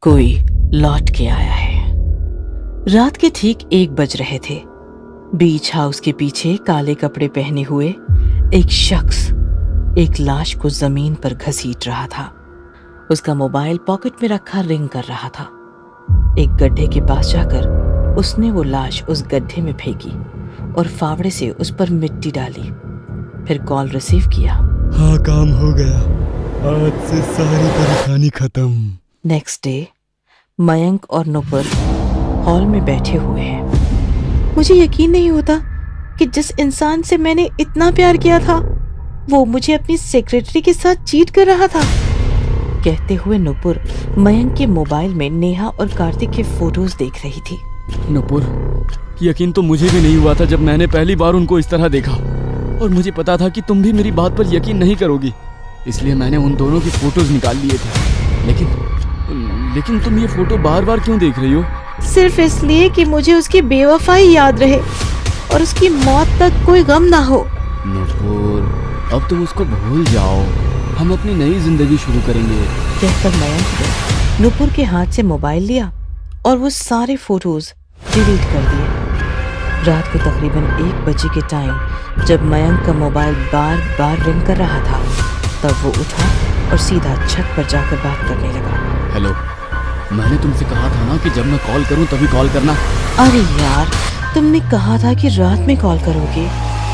कोई लौट के आया है। रात के ठीक 1 बज रहे थे। बीच हाउस के पीछे काले कपड़े पहने हुए एक शख्स एक लाश को जमीन पर घसीट रहा था। उसका मोबाइल पॉकेट में रखा रिंग कर रहा था। एक गड्ढे के पास जाकर उसने वो लाश उस गड्ढे में फेंकी और फावड़े से उस पर मिट्टी डाली। फिर कॉल रिसीव किया। हाँ, काम हो गया। आज से सारी परेशानी खत्म। नेक्स्ट डे मयंक और नुपुर हॉल में बैठे हुए हैं। मुझे यकीन नहीं होता कि जिस इंसान से मैंने इतना प्यार किया था वो मुझे अपनी सेक्रेटरी के साथ चीट कर रहा था, कहते हुए नुपुर मयंक के मोबाइल में नेहा और कार्तिक के फोटोज देख रही थी। नुपुर, यकीन तो मुझे भी नहीं हुआ था जब मैंने पहली बार उनको इस तरह देखा, और मुझे पता था कि तुम भी मेरी बात पर यकीन नहीं करोगी, इसलिए मैंने उन दोनों की फोटोज निकाल लिए थे। लेकिन तुम ये फोटो बार बार क्यों देख रही हो? सिर्फ इसलिए कि मुझे उसकी बेवफाई याद रहे और उसकी मौत तक कोई गम ना हो। नुपुर, अब तुम उसको भूल जाओ, हम अपनी नई जिंदगी शुरू करेंगे, कहकर मयंक ने नुपुर के हाथ से मोबाइल लिया और वो सारे फोटोज डिलीट कर दिए। रात को तकरीबन 1 बजे के टाइम जब मयंक का मोबाइल बार बार रिंग कर रहा था तब वो उठा और सीधा छत पर जाकर बात करने लगा। हेलो, मैंने तुमसे कहा था ना कि जब मैं कॉल करूं तभी कॉल करना। अरे यार, तुमने कहा था कि रात में कॉल करोगे,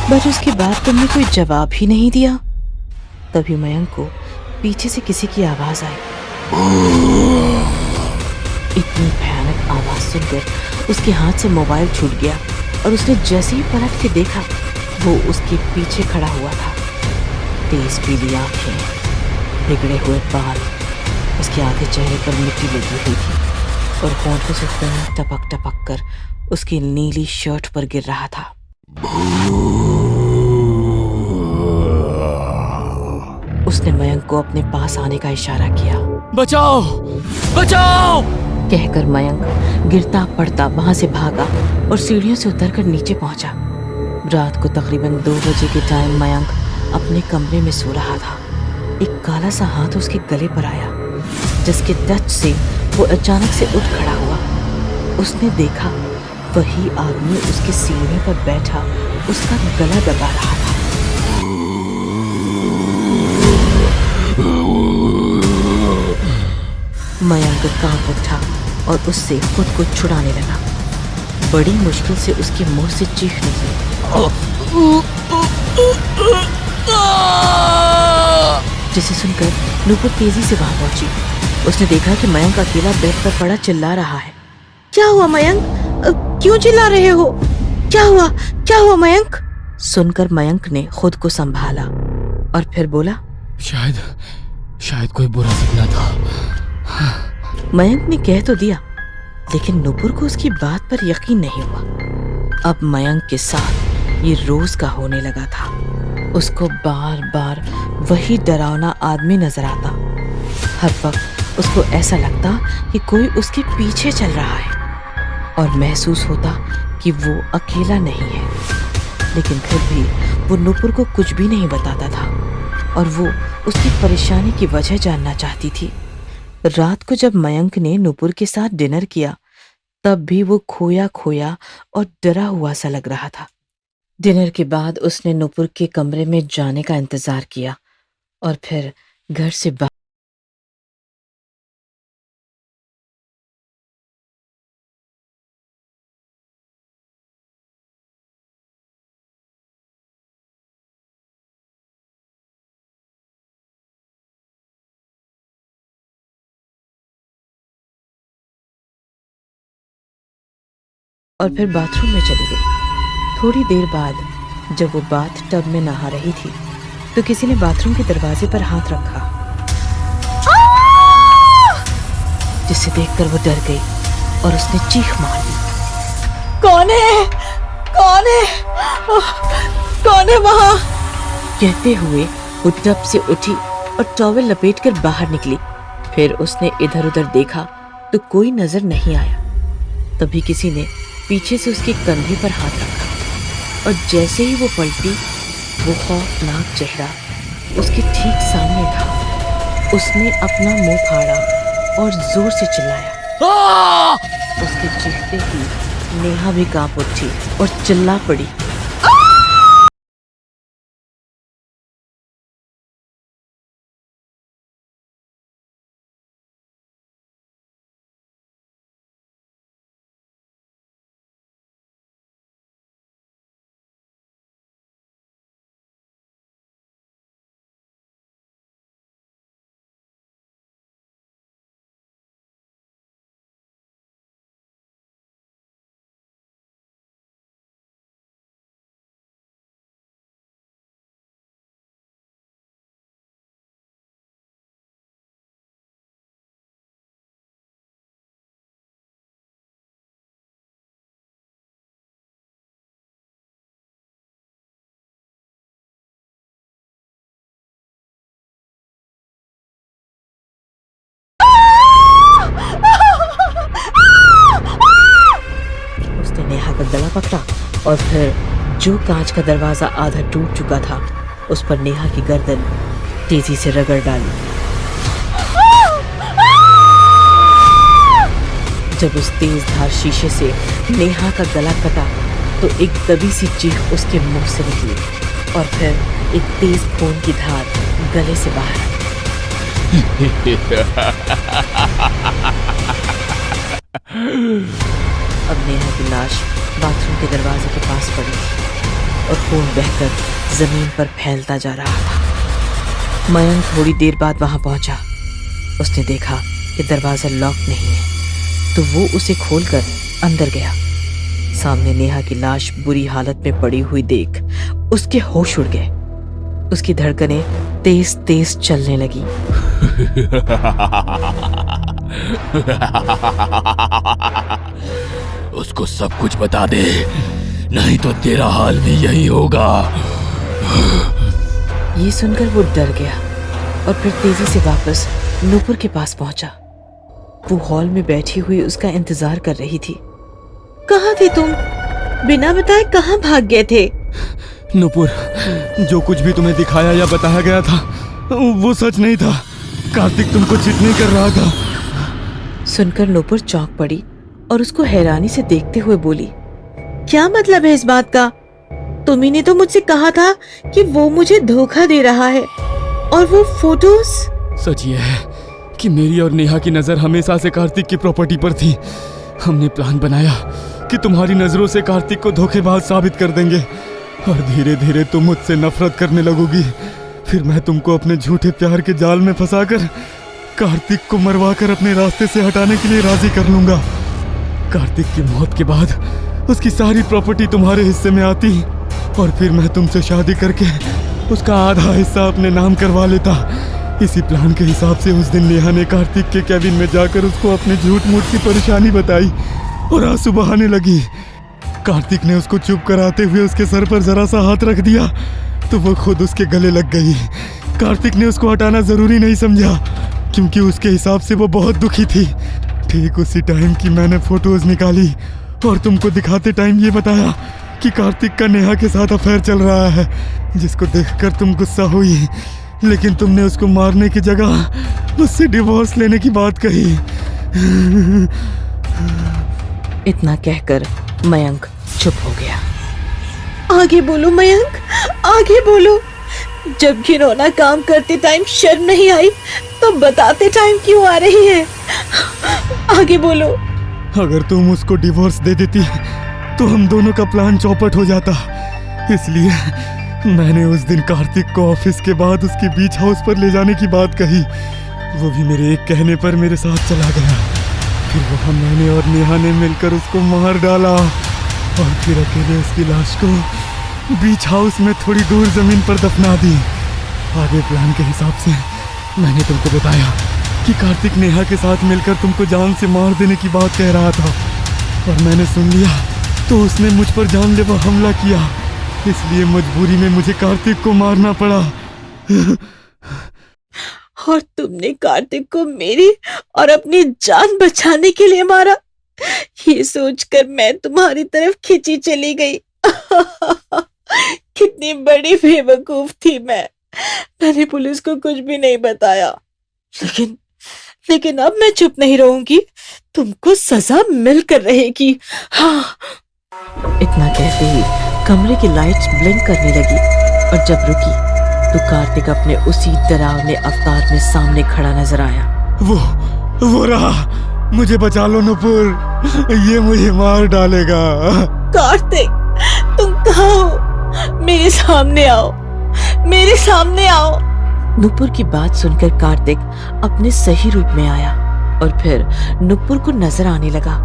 बट उसके बाद तुमने कोई जवाब ही नहीं दिया। तभी मयंक को पीछे से किसी की आवाज आई। इतनी भयानक आवाज सुनकर उसके हाथ से मोबाइल छूट गया और उसने जैसे ही पलट के देखा वो उसके पीछे खड़ा हुआ था। तेज पीली आंखें, बिगड़े हुए बाल, उसके आधे चेहरे पर मिट्टी लगी हुई थी और होंठों से खून टपक टपक कर उसकी नीली शर्ट पर गिर रहा था। उसने मयंक को अपने पास आने का इशारा किया। बचाओ, बचाओ! कहकर मयंक गिरता पड़ता वहां से भागा और सीढ़ियों से उतरकर नीचे पहुंचा। रात को तकरीबन 2 बजे के टाइम मयंक अपने कमरे में सो रहा था। एक काला सा हाथ उसके गले पर आया जिसके टच से वो अचानक से उठ खड़ा हुआ। उसने देखा वही आदमी उसके सीने पर बैठा उसका गला दबा रहा था। मयंक कांप उठा और उससे खुद को छुड़ाने लगा। बड़ी मुश्किल से उसके मुंह से चीख निकली। जिसे सुनकर नुपुर तेजी से वहां पहुंची। उसने देखा कि मयंक अकेला बेड पर पड़ा चिल्ला रहा है। क्या हुआ मयंक? क्यों चिल्ला रहे हो? क्या हुआ? क्या हुआ मयंक? सुनकर मयंक ने खुद को संभाला और फिर बोला, शायद कोई बुरा सपना था। मयंक ने कह तो दिया, लेकिन नुपुर को उसकी बात पर यकीन नहीं हुआ। अब मयंक के साथ ये रोज का होने लगा था। उसको बार बार वही डरावना आदमी नजर आता। हर वक्त उसको ऐसा लगता कि कोई उसके पीछे चल रहा है और महसूस होता कि वो अकेला नहीं है। लेकिन फिर भी वो नुपुर को कुछ भी नहीं बताता था और वो उसकी परेशानी की वजह जानना चाहती थी। रात को जब मयंक ने नुपुर के साथ डिनर किया तब भी वो खोया खोया और डरा हुआ सा लग रहा था। डिनर के बाद उसने नुपुर के कमरे में जाने का इंतजार किया और फिर घर से बाथरूम में चली गई। थोड़ी देर बाद जब वो बाथ टब में नहा रही थी तो किसी ने बाथरूम के दरवाजे पर हाथ रखा, जिसे देखकर वो डर गई और उसने चीख मार दी। कौन है? कौन है? कौन है वहां? कहते हुए वो टब से उठी और टॉवेल लपेटकर बाहर निकली। फिर उसने इधर उधर देखा तो कोई नजर नहीं आया। तभी किसी ने पीछे से उसके कंधे पर हाथ रखा और जैसे ही वो पलटी वो खौफनाक चेहरा उसके ठीक सामने था। उसने अपना मुंह फाड़ा और जोर से चिल्लाया। आ! उसके चीखते ही नेहा भी कांप उठी और चिल्ला पड़ी। उसने नेहा का गला पकड़ा और फिर जो कांच का दरवाजा आधा टूट चुका था उस पर नेहा की गर्दन तेजी से रगड़ डाली। जब उस तेज धार शीशे से नेहा का गला कटा तो एक दबी सी चीख उसके मुंह से निकली और फिर एक तेज खून की धार गले से बाहर आई। अब नेहा की लाश बाथरूम के दरवाजे के पास पड़ी और खून बहकर जमीन पर फैलता जा रहा था। मयंक थोड़ी देर बाद वहां पहुंचा। उसने देखा कि दरवाजा लॉक नहीं है तो वो उसे खोलकर अंदर गया। सामने नेहा की लाश बुरी हालत में पड़ी हुई देख उसके होश उड़ गए। उसकी धड़कनें तेज तेज चलने लगी। उसको सब कुछ बता दे, नहीं तो तेरा हाल भी यही होगा। ये सुनकर वो डर गया और फिर तेजी से वापस नूपुर के पास पहुंचा। वो हॉल में बैठी हुई उसका इंतजार कर रही थी। कहाँ थे तुम? बिना बताए कहाँ भाग गए थे? नूपुर, जो कुछ भी तुम्हें दिखाया या बताया गया था वो सच नहीं था। कार्तिक तुमको चिट नहीं कर रहा था। सुनकर नूपुर चौंक पड़ी और उसको हैरानी से देखते हुए बोली, क्या मतलब है इस बात का? तुम्ही ने तो मुझसे कहा था कि वो मुझे धोखा दे रहा है। और वो फोटोज? सच ये है कि मेरी और नेहा की नजर हमेशा से कार्तिक की प्रॉपर्टी पर थी। हमने प्लान बनाया कि तुम्हारी नजरों से कार्तिक को धोखेबाज साबित कर देंगे और धीरे धीरे तुम मुझसे नफरत करने लगोगी। फिर मैं तुमको अपने झूठे प्यार के जाल में फंसाकर कार्तिक को मरवाकर अपने रास्ते से हटाने के लिए राजी कर लूंगा। कार्तिक की मौत के बाद उसकी सारी प्रॉपर्टी तुम्हारे हिस्से में आती और फिर मैं तुमसे शादी करके उसका आधा हिस्सा अपने नाम करवा लेता। इसी प्लान के हिसाब से उस दिन नेहा ने कार्तिक के कैबिन में जाकर उसको अपने झूठ मूठ की परेशानी बताई और आंसू बहाने लगी। कार्तिक ने उसको चुप कराते हुए उसके सर पर जरा सा हाथ रख दिया तो वो खुद उसके गले लग गई। कार्तिक ने उसको हटाना जरूरी नहीं समझा क्योंकि उसके हिसाब से वो बहुत दुखी थी। ठीक उसी टाइम की मैंने फोटोज निकाली और तुमको दिखाते टाइम ये बताया कि कार्तिक का नेहा के साथ अफेयर चल रहा है, जिसको देखकर तुम गुस्सा हुई, लेकिन तुमने उसको मारने की जगह उससे डिवोर्स लेने की बात कही। इतना कहकर मयंक चुप हो गया। आगे बोलो मयंक, आगे बोलो। जब घिनौना काम करते टाइम शर्म नहीं आई तो बताते टाइम क्यों आ रही है? आगे बोलो। अगर तुम उसको डिवोर्स दे देती तो हम दोनों का प्लान चौपट हो जाता। इसलिए मैंने उस दिन कार्तिक को ऑफिस के बाद उसके बीच हाउस पर ले जाने की बात कही। वो भी मेरे एक कहने पर मेरे साथ चला गया। फिर वहाँ मैंने और नेहा ने मिलकर उसको मार डाला और फिर अकेले उसकी लाश को बीच हाउस में थोड़ी दूर जमीन पर दफना दी। आगे प्लान के हिसाब से मैंने तुमको बताया कि कार्तिक नेहा के साथ मिलकर तुमको जान से मार देने की बात कह रहा था और मैंने सुन लिया तो उसने मुझ पर जानलेवा हमला किया। इसलिए मजबूरी में मुझे कार्तिक को मारना पड़ा। और तुमने कार्तिक को मेरी और अपनी जान बचाने के लिए मारा। ये सोचकर मैं तुम्हारी तरफ खिंची चली गई। कितनी बड़ी बेवकूफ थी मैं। मैंने पुलिस को कुछ भी नहीं बताया। लेकिन अब मैं चुप नहीं रहूंगी, तुमको सजा मिलकर रहेगी। हाँ। इतना कहते ही कमरे की लाइट्स ब्लिंक करने लगी और जब रुकी तो कार्तिक अपने उसी डरावने अवतार में सामने खड़ा नजर आया। वो रहा, मुझे बचा लो नुपुर, ये मुझे मार डालेगा। कार्तिक, तुम कहाँ हो? मेरे सामने आओ, मेरे सामने आओ। नुपुर की बात सुनकर कार्तिक अपने सही रूप में आया और फिर नुपुर को नजर आने लगा,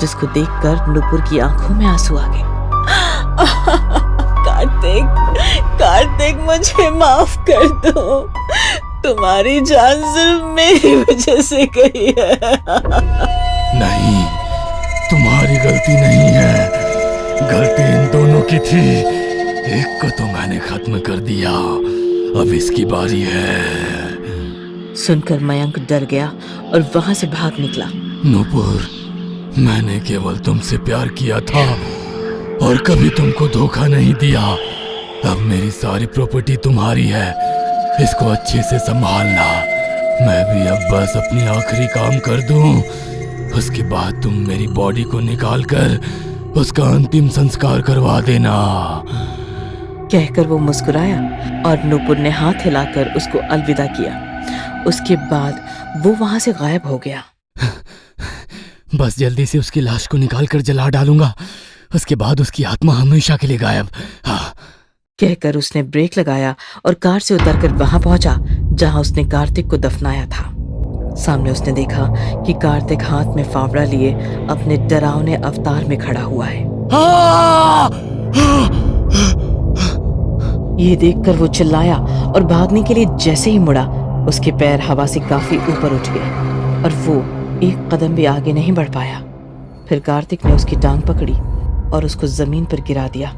जिसको देखकर नुपुर की आंखों में आंसू आ गए। कार्तिक, मुझे माफ कर दो, तुम्हारी जान सिर्फ मेरी वजह से गई है। नहीं, तुम्हारी गलती नहीं है, गलती इन दोनों की थी। एक को तो मैंने खत्म कर दिया, अब इसकी बारी है। सुनकर मयंक डर गया और वहां से भाग निकला। नूपुर, मैंने केवल तुमसे प्यार किया था और कभी तुमको धोखा नहीं दिया। अब मेरी सारी प्रॉपर्टी तुम्हारी है, इसको अच्छे से संभालना। मैं भी अब बस अपनी आखिरी काम कर दूं, उसके बाद तुम मेरी बॉडी को निकाल कर उसका अंतिम संस्कार करवा देना। कहकर वो मुस्कुराया और नुपुर ने हाथ हिलाकर उसको अलविदा किया। उसके बाद वो वहां से गायब हो गया। बस जल्दी से उसकी लाश को निकाल कर जला डालूंगा, उसके बाद उसकी आत्मा हमेशा के लिए गायब। हाँ। कहकर उसने ब्रेक लगाया और कार से उतरकर वहां पहुंचा जहां उसने कार्तिक को दफनाया था। सामने उसने देखा कि कार्तिक हाथ में फावड़ा लिए अपने डरावने अवतार में खड़ा हुआ है। ये देखकर वो चिल्लाया और भागने के लिए जैसे ही मुड़ा, उसके पैर हवा से काफी ऊपर उठ गए और वो एक कदम भी आगे नहीं बढ़ पाया। फिर कार्तिक ने उसकी टांग पकड़ी और उसको जमीन पर गिरा दिया।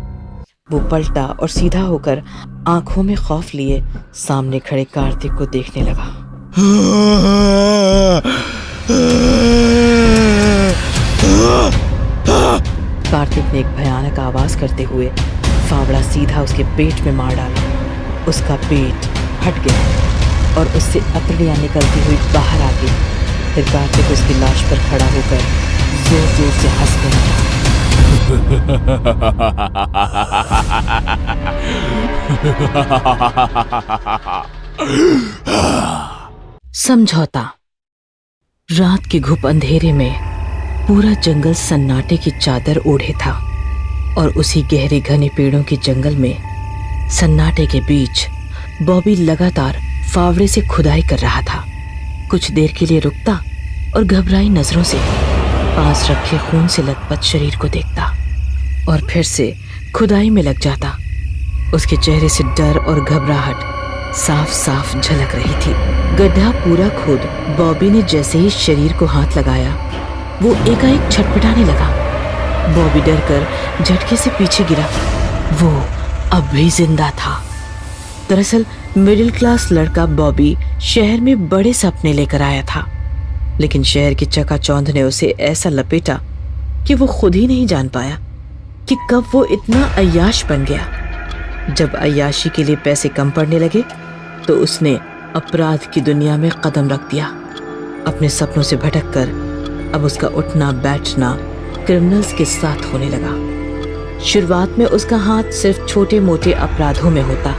वो पलटा और सीधा होकर आंखों में खौफ लिए सामने खड़े कार्तिक को देखने लगा। कार्तिक ने एक भयानक आवाज करते हुए फावड़ा सीधा उसके पेट में मार डाला। उसका पेट फट गया और उससे अतड़ियां निकलती हुई बाहर आ गई। फिर कार्तिक उसकी लाश पर खड़ा होकर जोर जोर से हंसने लगा। समझौता। रात के घुप अंधेरे में पूरा जंगल सन्नाटे की चादर ओढ़े था और उसी गहरे घने पेड़ों के जंगल में सन्नाटे के बीच बॉबी लगातार फावड़े से खुदाई कर रहा था। कुछ देर के लिए रुकता और घबराई नजरों से पास रखे खून से लथपथ शरीर को देखता और फिर से खुदाई में लग जाता। उसके चेहरे से डर और घबराहट साफ साफ झलक रही थी। गड्ढा पूरा खोद बॉबी ने जैसे ही शरीर को हाथ लगाया, वो एकाएक छटपटाने लगा। बॉबी डरकर झटके से पीछे गिरा। वो अब भी जिंदा था। दरअसल मिडिल क्लास लड़का बॉबी शहर में बड़े सपने लेकर आया था, लेकिन शहर की चकाचौंध ने उसे ऐसा लपेटा कि वो खुद ही नहीं जान पाया कि कब वो इतना अय्याश बन गया। जब अय्याशी के लिए पैसे कम पड़ने लगे तो उसने अपराध की दुनिया में कदम रख दिया। अपने सपनों से भटककर अब उसका उठना बैठना क्रिमिनल्स के साथ होने लगा। शुरुआत में उसका हाथ सिर्फ छोटे मोटे अपराधों में होता,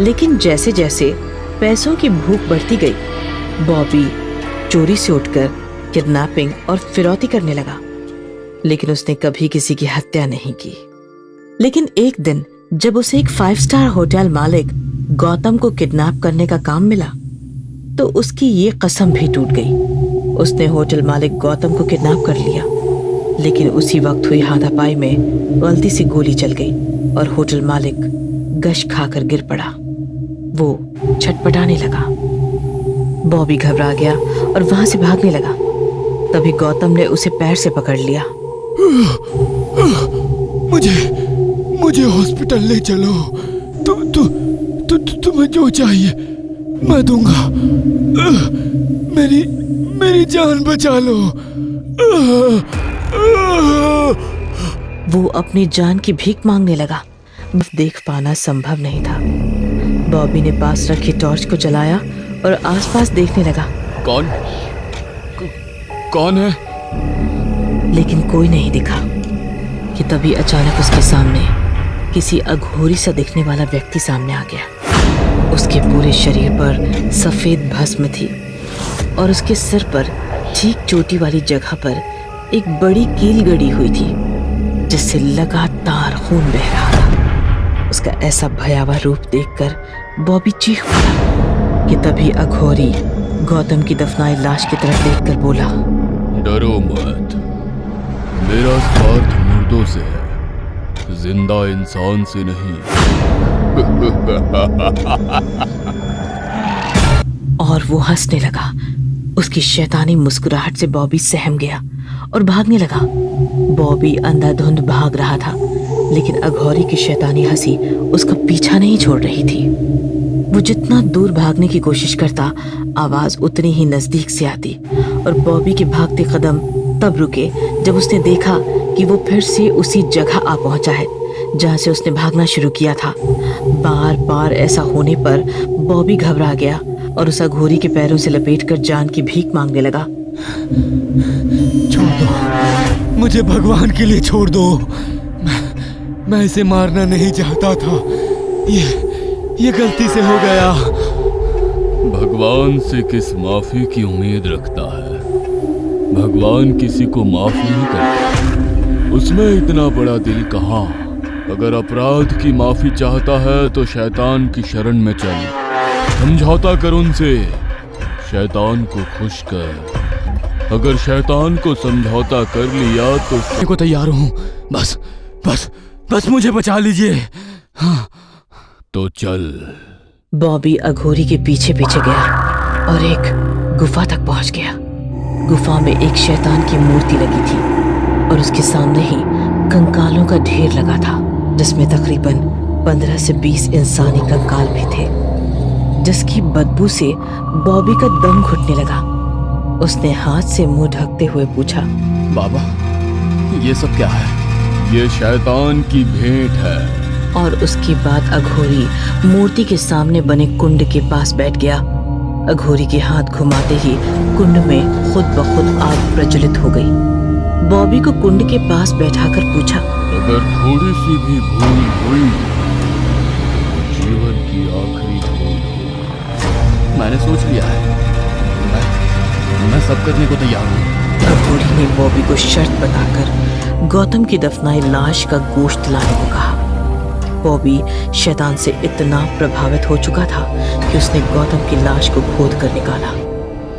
लेकिन जैसे जैसे पैसों की भूख बढ़ती गई, बॉबी चोरी से उठकर किडनैपिंग और फिरौती करने लगा। लेकिन उसने कभी किसी की हत्या नहीं की। लेकिन एक दिन जब उसे एक 5 स्टार होटल मालिक गौतम को किडनैप करने का काम मिला, तो उसकी ये कसम भी टूट गई। उसने होटल मालिक गौतम को किडनैप कर लिया, लेकिन उसी वक्त हुई हाथापाई में गलती से गोली चल गई और होटल मालिक गश खाकर गिर पड़ा। वो छटपटाने लगा। बॉबी घबरा गया और वहां से भागने लगा। तभी गौतम ने उसे पैर से पकड़ लिया। मुझे हॉस्पिटल ले चलो। तुम्हें जो चाहिए मैं दूंगा। मेरी जान बचा लो। वो अपनी जान की भीख मांगने लगा। देख पाना संभव नहीं था। बॉबी ने पास रखी टॉर्च को जलाया और आसपास देखने लगा। कौन कौन है? लेकिन कोई नहीं दिखा कि तभी अचानक उसके सामने किसी अघोरी सा दिखने वाला व्यक्ति सामने आ गया। उसके पूरे शरीर पर सफेद भस्म थी और उसके सिर पर ठीक चोटी वाली जगह पर एक बड़ी कील गड़ी हुई थी जिससे लगातार खून बह रहा था। उसका ऐसा भयावह रूप देखकर बॉबी चीख पड़ा कि तभी अघोरी गौतम की दफनाई लाश की तरफ देखकर बोला, डरो मत, मेरा स्वार्थ मुर्दों से है, जिंदा इंसान से नहीं। और वो हंसने लगा। उसकी शैतानी मुस्कुराहट से बॉबी सहम गया और भागने लगा। बॉबी अंधाधुंध भाग रहा था, लेकिन अघोरी की शैतानी हंसी उसका पीछा नहीं छोड़ रही थी। वो जितना दूर भागने की कोशिश करता, आवाज उतनी ही नजदीक से आती और बॉबी के भागते कदम तब रुके जब उसने देखा कि वो फिर से उसी जगह आ पहुंचा है जहां से उसने भागना शुरू किया था। बार बार ऐसा होने पर बॉबी घबरा गया और उस अघोरी के पैरों से लपेटकर जान की भीख मांगने लगा। छोड़ दो मुझे, भगवान के लिए छोड़ दो। मैं इसे मारना नहीं चाहता था, ये गलती से हो गया। भगवान से किस माफी की उम्मीद रखता है? भगवान किसी को माफ नहीं करता, उसमें इतना बड़ा दिल कहाँ। अगर अपराध की माफी चाहता है तो शैतान की शरण में चल, समझौता कर उनसे, शैतान को खुश कर। अगर शैतान को समझौता कर लिया तो मैं को तैयार हूँ, बस बस बस मुझे बचा लीजिए। हाँ। तो चल। बॉबी अघोरी के पीछे पीछे गया और एक गुफा तक पहुंच गया। गुफा में एक शैतान की मूर्ति लगी थी और उसके सामने ही कंकालों का ढेर लगा था, जिसमें तकरीबन 15 से 20 इंसानी कंकाल भी थे, जिसकी बदबू से बॉबी का दम घुटने लगा। उसने हाथ से मुंह ढकते हुए पूछा, बाबा ये सब क्या है? ये शैतान की भेंट है। और उसके बाद अघोरी मूर्ति के सामने बने कुंड के पास बैठ गया। अघोरी के हाथ घुमाते ही कुंड में खुद ब खुद आग प्रज्वलित हो गई। बॉबी को कुंड के पास बैठाकर पूछा, अगर थोड़ी सी भी भूल हुई तो जीवन की आखिरी भूल होगी। मैंने सोच लिया है, मैं सब करने को तैयार हूँ। अघोरी ने बॉबी को शर्त बताकर गौतम की दफनाई लाश का गोश्त लाने को कहा। बॉबी शैतान से इतना प्रभावित हो चुका था कि उसने गौतम की लाश को खोद कर निकाला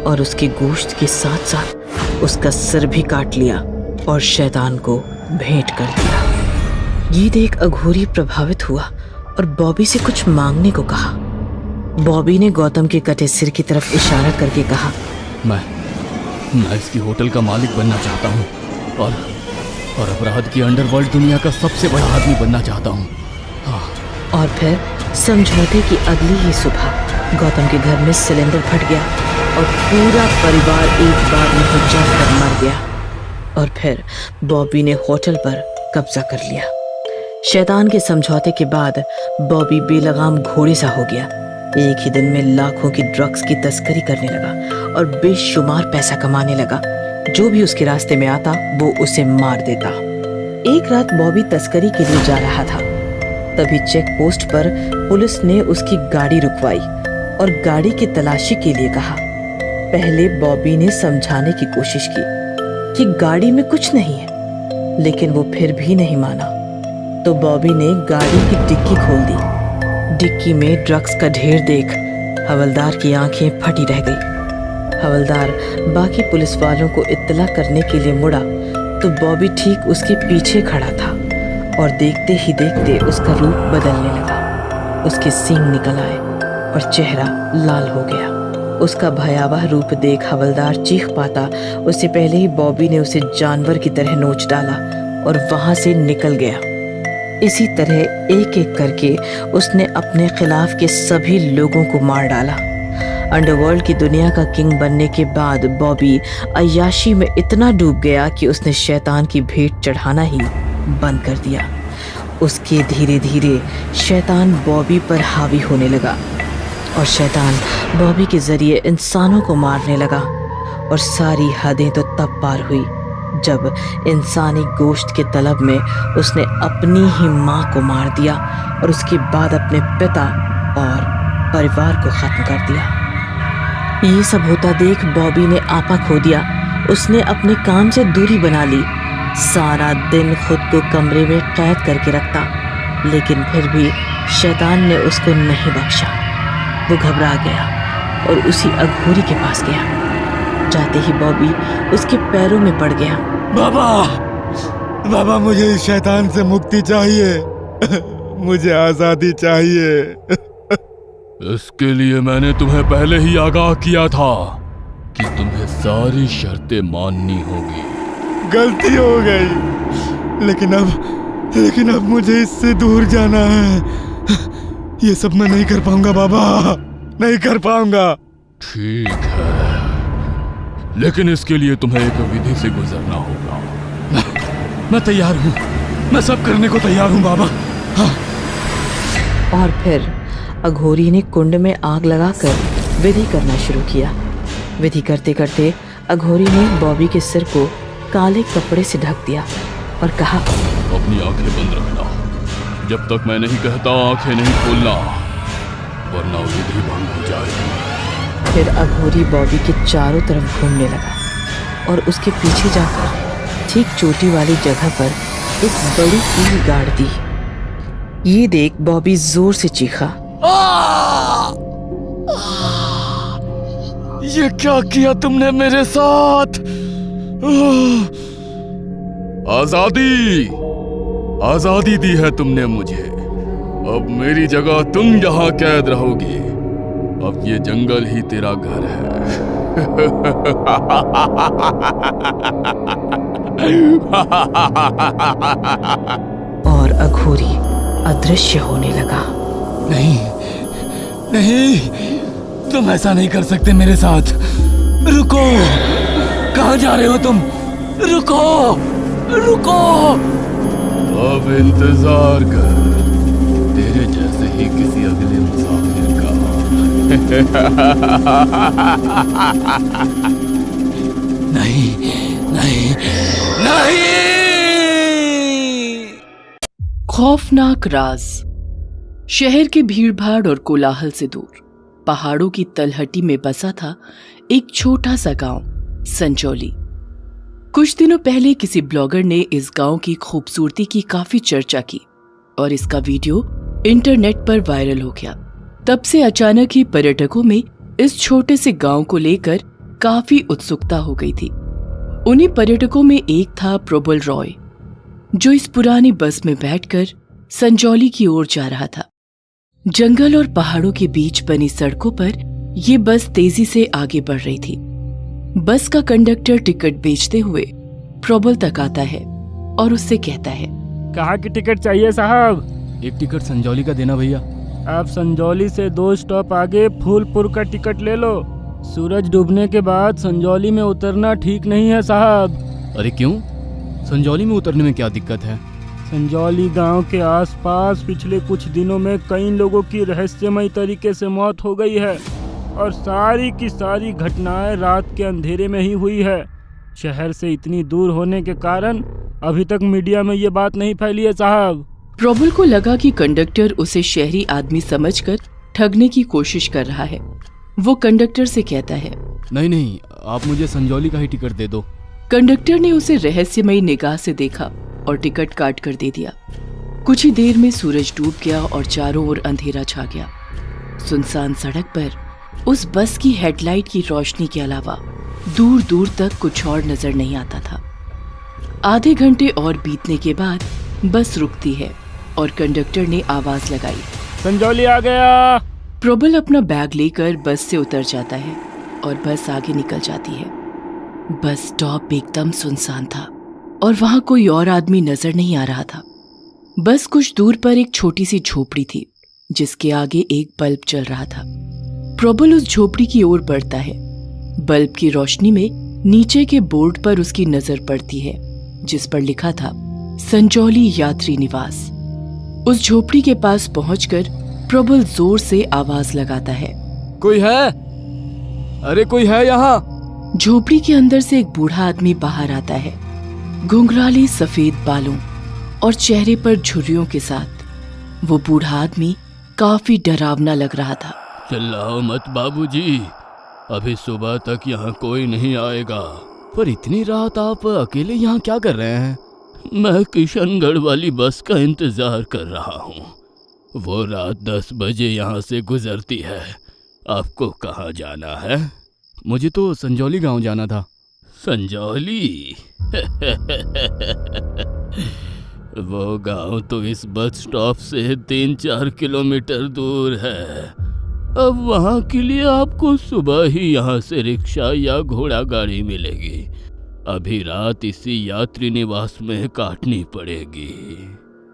और उसके गोश्त के साथ साथ उसका सिर भी काट लिया और शैतान को भेंट कर दिया। ये देख अघोरी प्रभावित हुआ और बॉबी से कुछ मांगने को कहा। बॉबी ने गौतम के कटे सिर की तरफ इशारा करके कहा, मैं इसकी होटल का मालिक बनना चाहता हूँ और अपराध की अंडरवर्ल्ड दुनिया का सबसे बड़ा आदमी बनना चाहता हूँ। और फिर समझौते की अगली ही सुबह गौतम के घर में सिलेंडर फट गया और पूरा परिवार एक बार में हो जाकर मर गया। और फिर बॉबी ने होटल पर कब्जा कर लिया। शैतान के समझौते के बाद बॉबी बेलगाम घोड़े सा हो गया। एक ही दिन में लाखों की ड्रग्स की तस्करी करने लगा और बेशुमार पैसा कमाने लगा। जो भी उसके रास्ते में आता वो उसे मार देता। एक रात बॉबी तस्करी के लिए जा रहा था, तभी चेक पोस्ट पर पुलिस ने उसकी गाड़ी रुकवाई और गाड़ी की तलाशी के लिए कहा। पहले बॉबी ने समझाने की कोशिश की कि गाड़ी में कुछ नहीं है, लेकिन वो फिर भी नहीं माना। तो बॉबी ने गाड़ी की डिक्की खोल दी। डिक्की में ड्रग्स का ढेर देख हवलदार की आंखें फटी रह गई। हवलदार बाकी पुलिस वालों को इत्तला करने के लिए मुड़ा तो बॉबी ठीक उसके पीछे खड़ा था और देखते ही देखते उसका रूप बदलने लगा। उसके सींग निकल आए और चेहरा लाल हो गया। उसका भयावह रूप देख हवलदार चीख पाता उससे पहले ही बॉबी ने उसे जानवर की तरह नोच डाला और वहां से निकल गया। इसी तरह एक एक करके उसने अपने खिलाफ के सभी लोगों को मार डाला। अंडरवर्ल्ड की दुनिया का किंग बनने के बाद बॉबी अय्याशी में इतना डूब गया कि उसने शैतान की भेंट चढ़ाना ही बंद कर दिया। उसके धीरे धीरे शैतान बॉबी पर हावी होने लगा और शैतान बॉबी के जरिए इंसानों को मारने लगा। और सारी हदें तो तब पार हुई जब इंसानी गोश्त के तलब में उसने अपनी ही माँ को मार दिया और उसके बाद अपने पिता और परिवार को खत्म कर दिया। ये सब होता देख बॉबी ने आपा खो दिया। उसने अपने काम से दूरी बना ली, सारा दिन खुद को कमरे में कैद करके रखता, लेकिन फिर भी शैतान ने उसको नहीं बख्शा। वो घबरा गया और उसी अघोरी के पास गया। जाते ही बॉबी उसके पैरों में पड़ गया। बाबा, बाबा मुझे इस शैतान से मुक्ति चाहिए, मुझे आजादी चाहिए। इसके लिए मैंने तुम्हें पहले ही आगाह किया था कि तुम्हें सारी शर्तें माननी होगी। गलती हो गई, लेकिन अब मुझे इससे दूर जाना है। ये सब मैं नहीं कर पाऊंगा बाबा, नहीं कर पाऊंगा। ठीक है, लेकिन इसके लिए तुम्हें एक विधि से गुजरना होगा। मैं तैयार हूँ, मैं सब करने को तैयार हूँ बाबा। हाँ। और फिर अघोरी ने कुंड में आग लगाकर विधि करना शुरू किया। विधि करते करते अघोरी ने बॉबी के सिर को काले कपड़े से ढक दिया और कहा, अपनी आंखें बंद रखना, जब तक मैं नहीं कहता आंखें नहीं खोलना, वरना विधि भंग हो जाएगी। फिर अघोरी बॉबी के चारों तरफ घूमने लगा और उसके पीछे जाकर ठीक चोटी वाली जगह पर एक बड़ी कील गाड़ दी। ये देख बॉबी जोर से चीखा। ये क्या किया तुमने मेरे साथ? आजादी, आजादी दी है तुमने मुझे। अब मेरी जगह तुम यहाँ कैद रहोगी। अब ये जंगल ही तेरा घर है। और अघोरी अदृश्य होने लगा। नहीं, नहीं, तुम ऐसा नहीं कर सकते मेरे साथ। रुको, कहाँ जा रहे हो तुम? रुको, रुको। अब इंतजार कर, तेरे जैसे ही किसी अगले मुसाफिर का। नहीं, नहीं, नहीं। खौफनाक राज। शहर के भीड़भाड़ और कोलाहल से दूर पहाड़ों की तलहटी में बसा था एक छोटा सा गांव, संजौली। कुछ दिनों पहले किसी ब्लॉगर ने इस गांव की खूबसूरती की काफी चर्चा की और इसका वीडियो इंटरनेट पर वायरल हो गया। तब से अचानक ही पर्यटकों में इस छोटे से गांव को लेकर काफी उत्सुकता हो गई थी। उन्हीं पर्यटकों में एक था प्रबल रॉय, जो इस पुरानी बस में बैठकर संजौली की ओर जा रहा था। जंगल और पहाड़ों के बीच बनी सड़कों पर ये बस तेजी से आगे बढ़ रही थी। बस का कंडक्टर टिकट बेचते हुए प्रबल तक आता है और उससे कहता है, कहाँ की टिकट चाहिए साहब? एक टिकट संजौली का देना भैया। आप संजौली से 2 स्टॉप आगे फूलपुर का टिकट ले लो। सूरज डूबने के बाद संजौली में उतरना ठीक नहीं है साहब। अरे क्यों? संजौली में उतरने में क्या दिक्कत है? संजौली गांव के आसपास पिछले कुछ दिनों में कई लोगों की रहस्यमय तरीके से मौत हो गई है और सारी की सारी घटनाएं रात के अंधेरे में ही हुई है। शहर से इतनी दूर होने के कारण अभी तक मीडिया में ये बात नहीं फैली है साहब। प्रबल को लगा कि कंडक्टर उसे शहरी आदमी समझकर ठगने की कोशिश कर रहा है। वो कंडक्टर से कहता है, नहीं, आप मुझे संजौली का ही टिकट दे दो। कंडक्टर ने उसे रहस्यमयी निगाह से देखा और टिकट काट कर दे दिया। कुछ ही देर में सूरज डूब गया और चारों ओर अंधेरा छा गया। सुनसान सड़क पर उस बस की हेडलाइट की रोशनी के अलावा दूर दूर तक कुछ और नजर नहीं आता था। आधे घंटे और बीतने के बाद बस रुकती है और कंडक्टर ने आवाज लगाई, संजौली आ गया। प्रबल अपना बैग लेकर बस से उतर जाता है और बस आगे निकल जाती है। बस स्टॉप एकदम सुनसान था और वहां कोई और आदमी नजर नहीं आ रहा था। बस कुछ दूर पर एक छोटी सी झोपड़ी थी जिसके आगे एक बल्ब जल रहा था। प्रबल उस झोपड़ी की ओर बढ़ता है। बल्ब की रोशनी में नीचे के बोर्ड पर उसकी नजर पड़ती है जिस पर लिखा था संजौली यात्री निवास। उस झोपड़ी के पास पहुंचकर प्रबल जोर से आवाज लगाता है, कोई है? अरे कोई है यहाँ? झोपड़ी के अंदर से एक बूढ़ा आदमी बाहर आता है, घुंघराले सफेद बालों और चेहरे पर झुर्रियों के साथ। वो बूढ़ा आदमी काफी डरावना लग रहा था। चिल्लाओ मत बाबूजी, अभी सुबह तक यहाँ कोई नहीं आएगा। पर इतनी रात आप अकेले यहाँ क्या कर रहे हैं? मैं किशनगढ़ वाली बस का इंतजार कर रहा हूँ। वो रात 10 बजे यहाँ से गुजरती है। आपको कहाँ जाना है? मुझे तो संजौली गांव जाना था। संजौली? वो गांव तो इस बस स्टॉप से 3-4 किलोमीटर दूर है। अब वहाँ के लिए आपको सुबह ही यहाँ से रिक्शा या घोड़ा गाड़ी मिलेगी। अभी रात इसी यात्री निवास में काटनी पड़ेगी।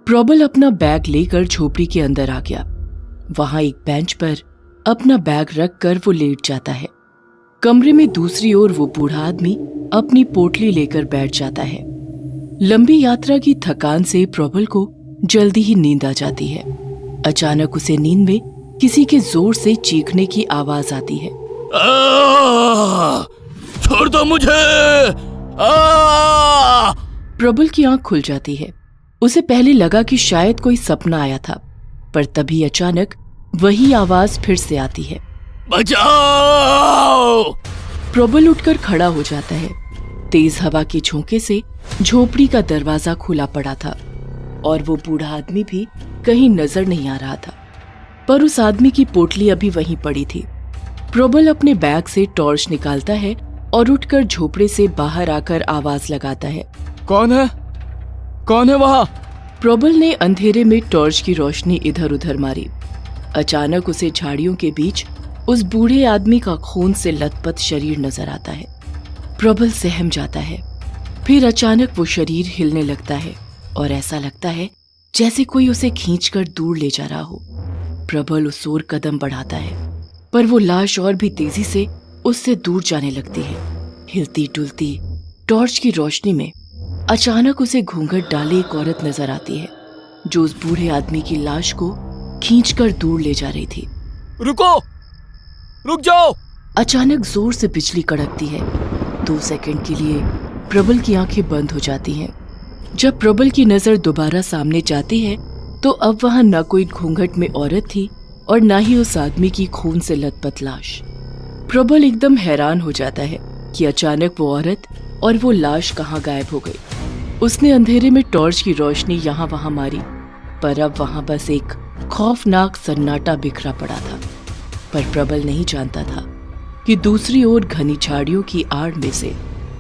प्रबल अपना बैग लेकर झोपड़ी के अंदर आ गया। वहां एक बेंच पर अपना बैग रखकर वो लेट जाता है। कमरे में दूसरी ओर वो बूढ़ा आदमी अपनी पोटली लेकर बैठ जाता है। लंबी यात्रा की थकान से प्रबल को जल्दी ही नींद आ जाती है। अचानक उसे नींद में किसी के जोर से चीखने की आवाज आती है। छोड़ दो मुझे! प्रबल की आंख खुल जाती है। उसे पहले लगा कि शायद कोई सपना आया था, पर तभी अचानक वही आवाज फिर से आती है। बचाओ! प्रबल उठकर खड़ा हो जाता है। तेज हवा के झोंके से झोपड़ी का दरवाजा खुला पड़ा था और वो बूढ़ा आदमी भी कहीं नजर नहीं आ रहा था, पर उस आदमी की पोटली अभी वहीं पड़ी थी। प्रबल अपने बैग से टॉर्च निकालता है और उठकर झोपड़े से बाहर आकर आवाज लगाता है। कौन है? कौन है वहाँ? प्रबल ने अंधेरे में टॉर्च की रोशनी इधर उधर मारी। अचानक उसे झाड़ियों के बीच उस बूढ़े आदमी का खून से लथपथ शरीर नजर आता है। प्रबल सहम जाता है। फिर अचानक वो शरीर हिलने लगता है और ऐसा लगता है जैसे कोई उसे खींचकर दूर ले जा रहा हो। प्रबल उस ओर कदम बढ़ाता है, पर वो लाश और भी तेजी से उससे दूर जाने लगती है। हिलती डुलती टॉर्च की रोशनी में अचानक उसे घूंघट डाले एक औरत नजर आती है, जो उस बूढ़े आदमी की लाश को खींचकर दूर ले जा रही थी। रुको! रुक जाओ! अचानक जोर से बिजली कड़कती है। 2 सेकंड के लिए प्रबल की आंखें बंद हो जाती हैं। जब प्रबल की नजर दोबारा सामने जाती है तो अब वहां न कोई घूंघट में औरत थी और न ही उस आदमी की खून से लथपथ लाश। प्रबल एकदम हैरान हो जाता है कि अचानक वो औरत और वो लाश कहाँ गायब हो गई। उसने अंधेरे में टॉर्च की रोशनी यहाँ वहां मारी, पर अब वहां बस एक खौफनाक सन्नाटा बिखरा पड़ा था। पर प्रबल नहीं जानता था कि दूसरी ओर घनी झाड़ियों की आड़ में से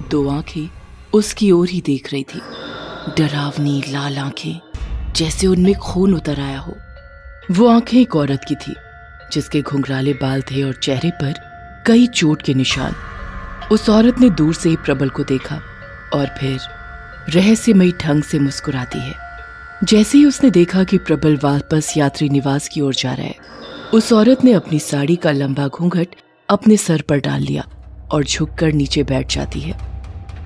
2 आंखें उसकी ओर ही देख रही थी। डरावनी लाल आंखें, जैसे उनमें खून उतर आया हो। वो आंखें एक औरत की थी, जिसके घुंघराले बाल थे और चेहरे पर कई चोट के निशान। उस औरत ने दूर से ही प्रबल को देखा और फिर रहस्यमयी ढंग से मुस्कुराती है। जैसे ही उसने देखा कि प्रबल वापस यात्री निवास की ओर जा रहा है, उस औरत ने अपनी साड़ी का लंबा घूंघट अपने सर पर डाल लिया और झुककर नीचे बैठ जाती है।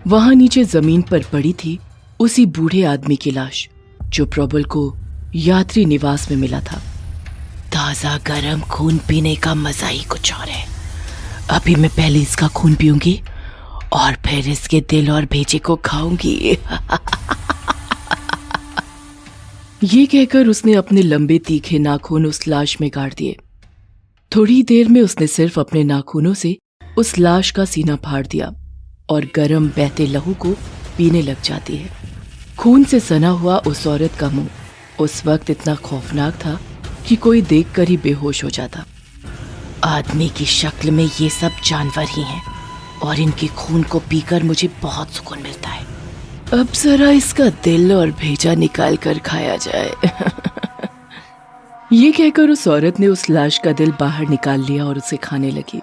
वहां नीचे जमीन पर पड़ी थी उसी बूढ़े आदमी की लाश, जो प्रबल को यात्री निवास में मिला था। ताजा गरम खून पीने का मजा ही कुछ और है। अभी मैं पहले इसका खून पीऊंगी और फिर इसके दिल और भेजे को खाऊंगी। ये कहकर उसने अपने लंबे तीखे नाखून उस लाश में गाड़ दिए। थोड़ी देर में उसने सिर्फ अपने नाखूनों से उस लाश का सीना फाड़ दिया और गरम बहते लहू को पीने लग जाती है। खून से सना हुआ उस औरत का मुंह उस वक्त इतना खौफनाक था कि कोई देखकर ही बेहोश हो जाता। आदमी की शक्ल में ये सब जानवर ही हैं और इनके खून को पीकर मुझे बहुत सुकून मिलता है। अब जरा इसका दिल और भेजा निकाल कर खाया जाए। ये कहकर उस औरत ने उस लाश का दिल बाहर निकाल लिया और उसे खाने लगी।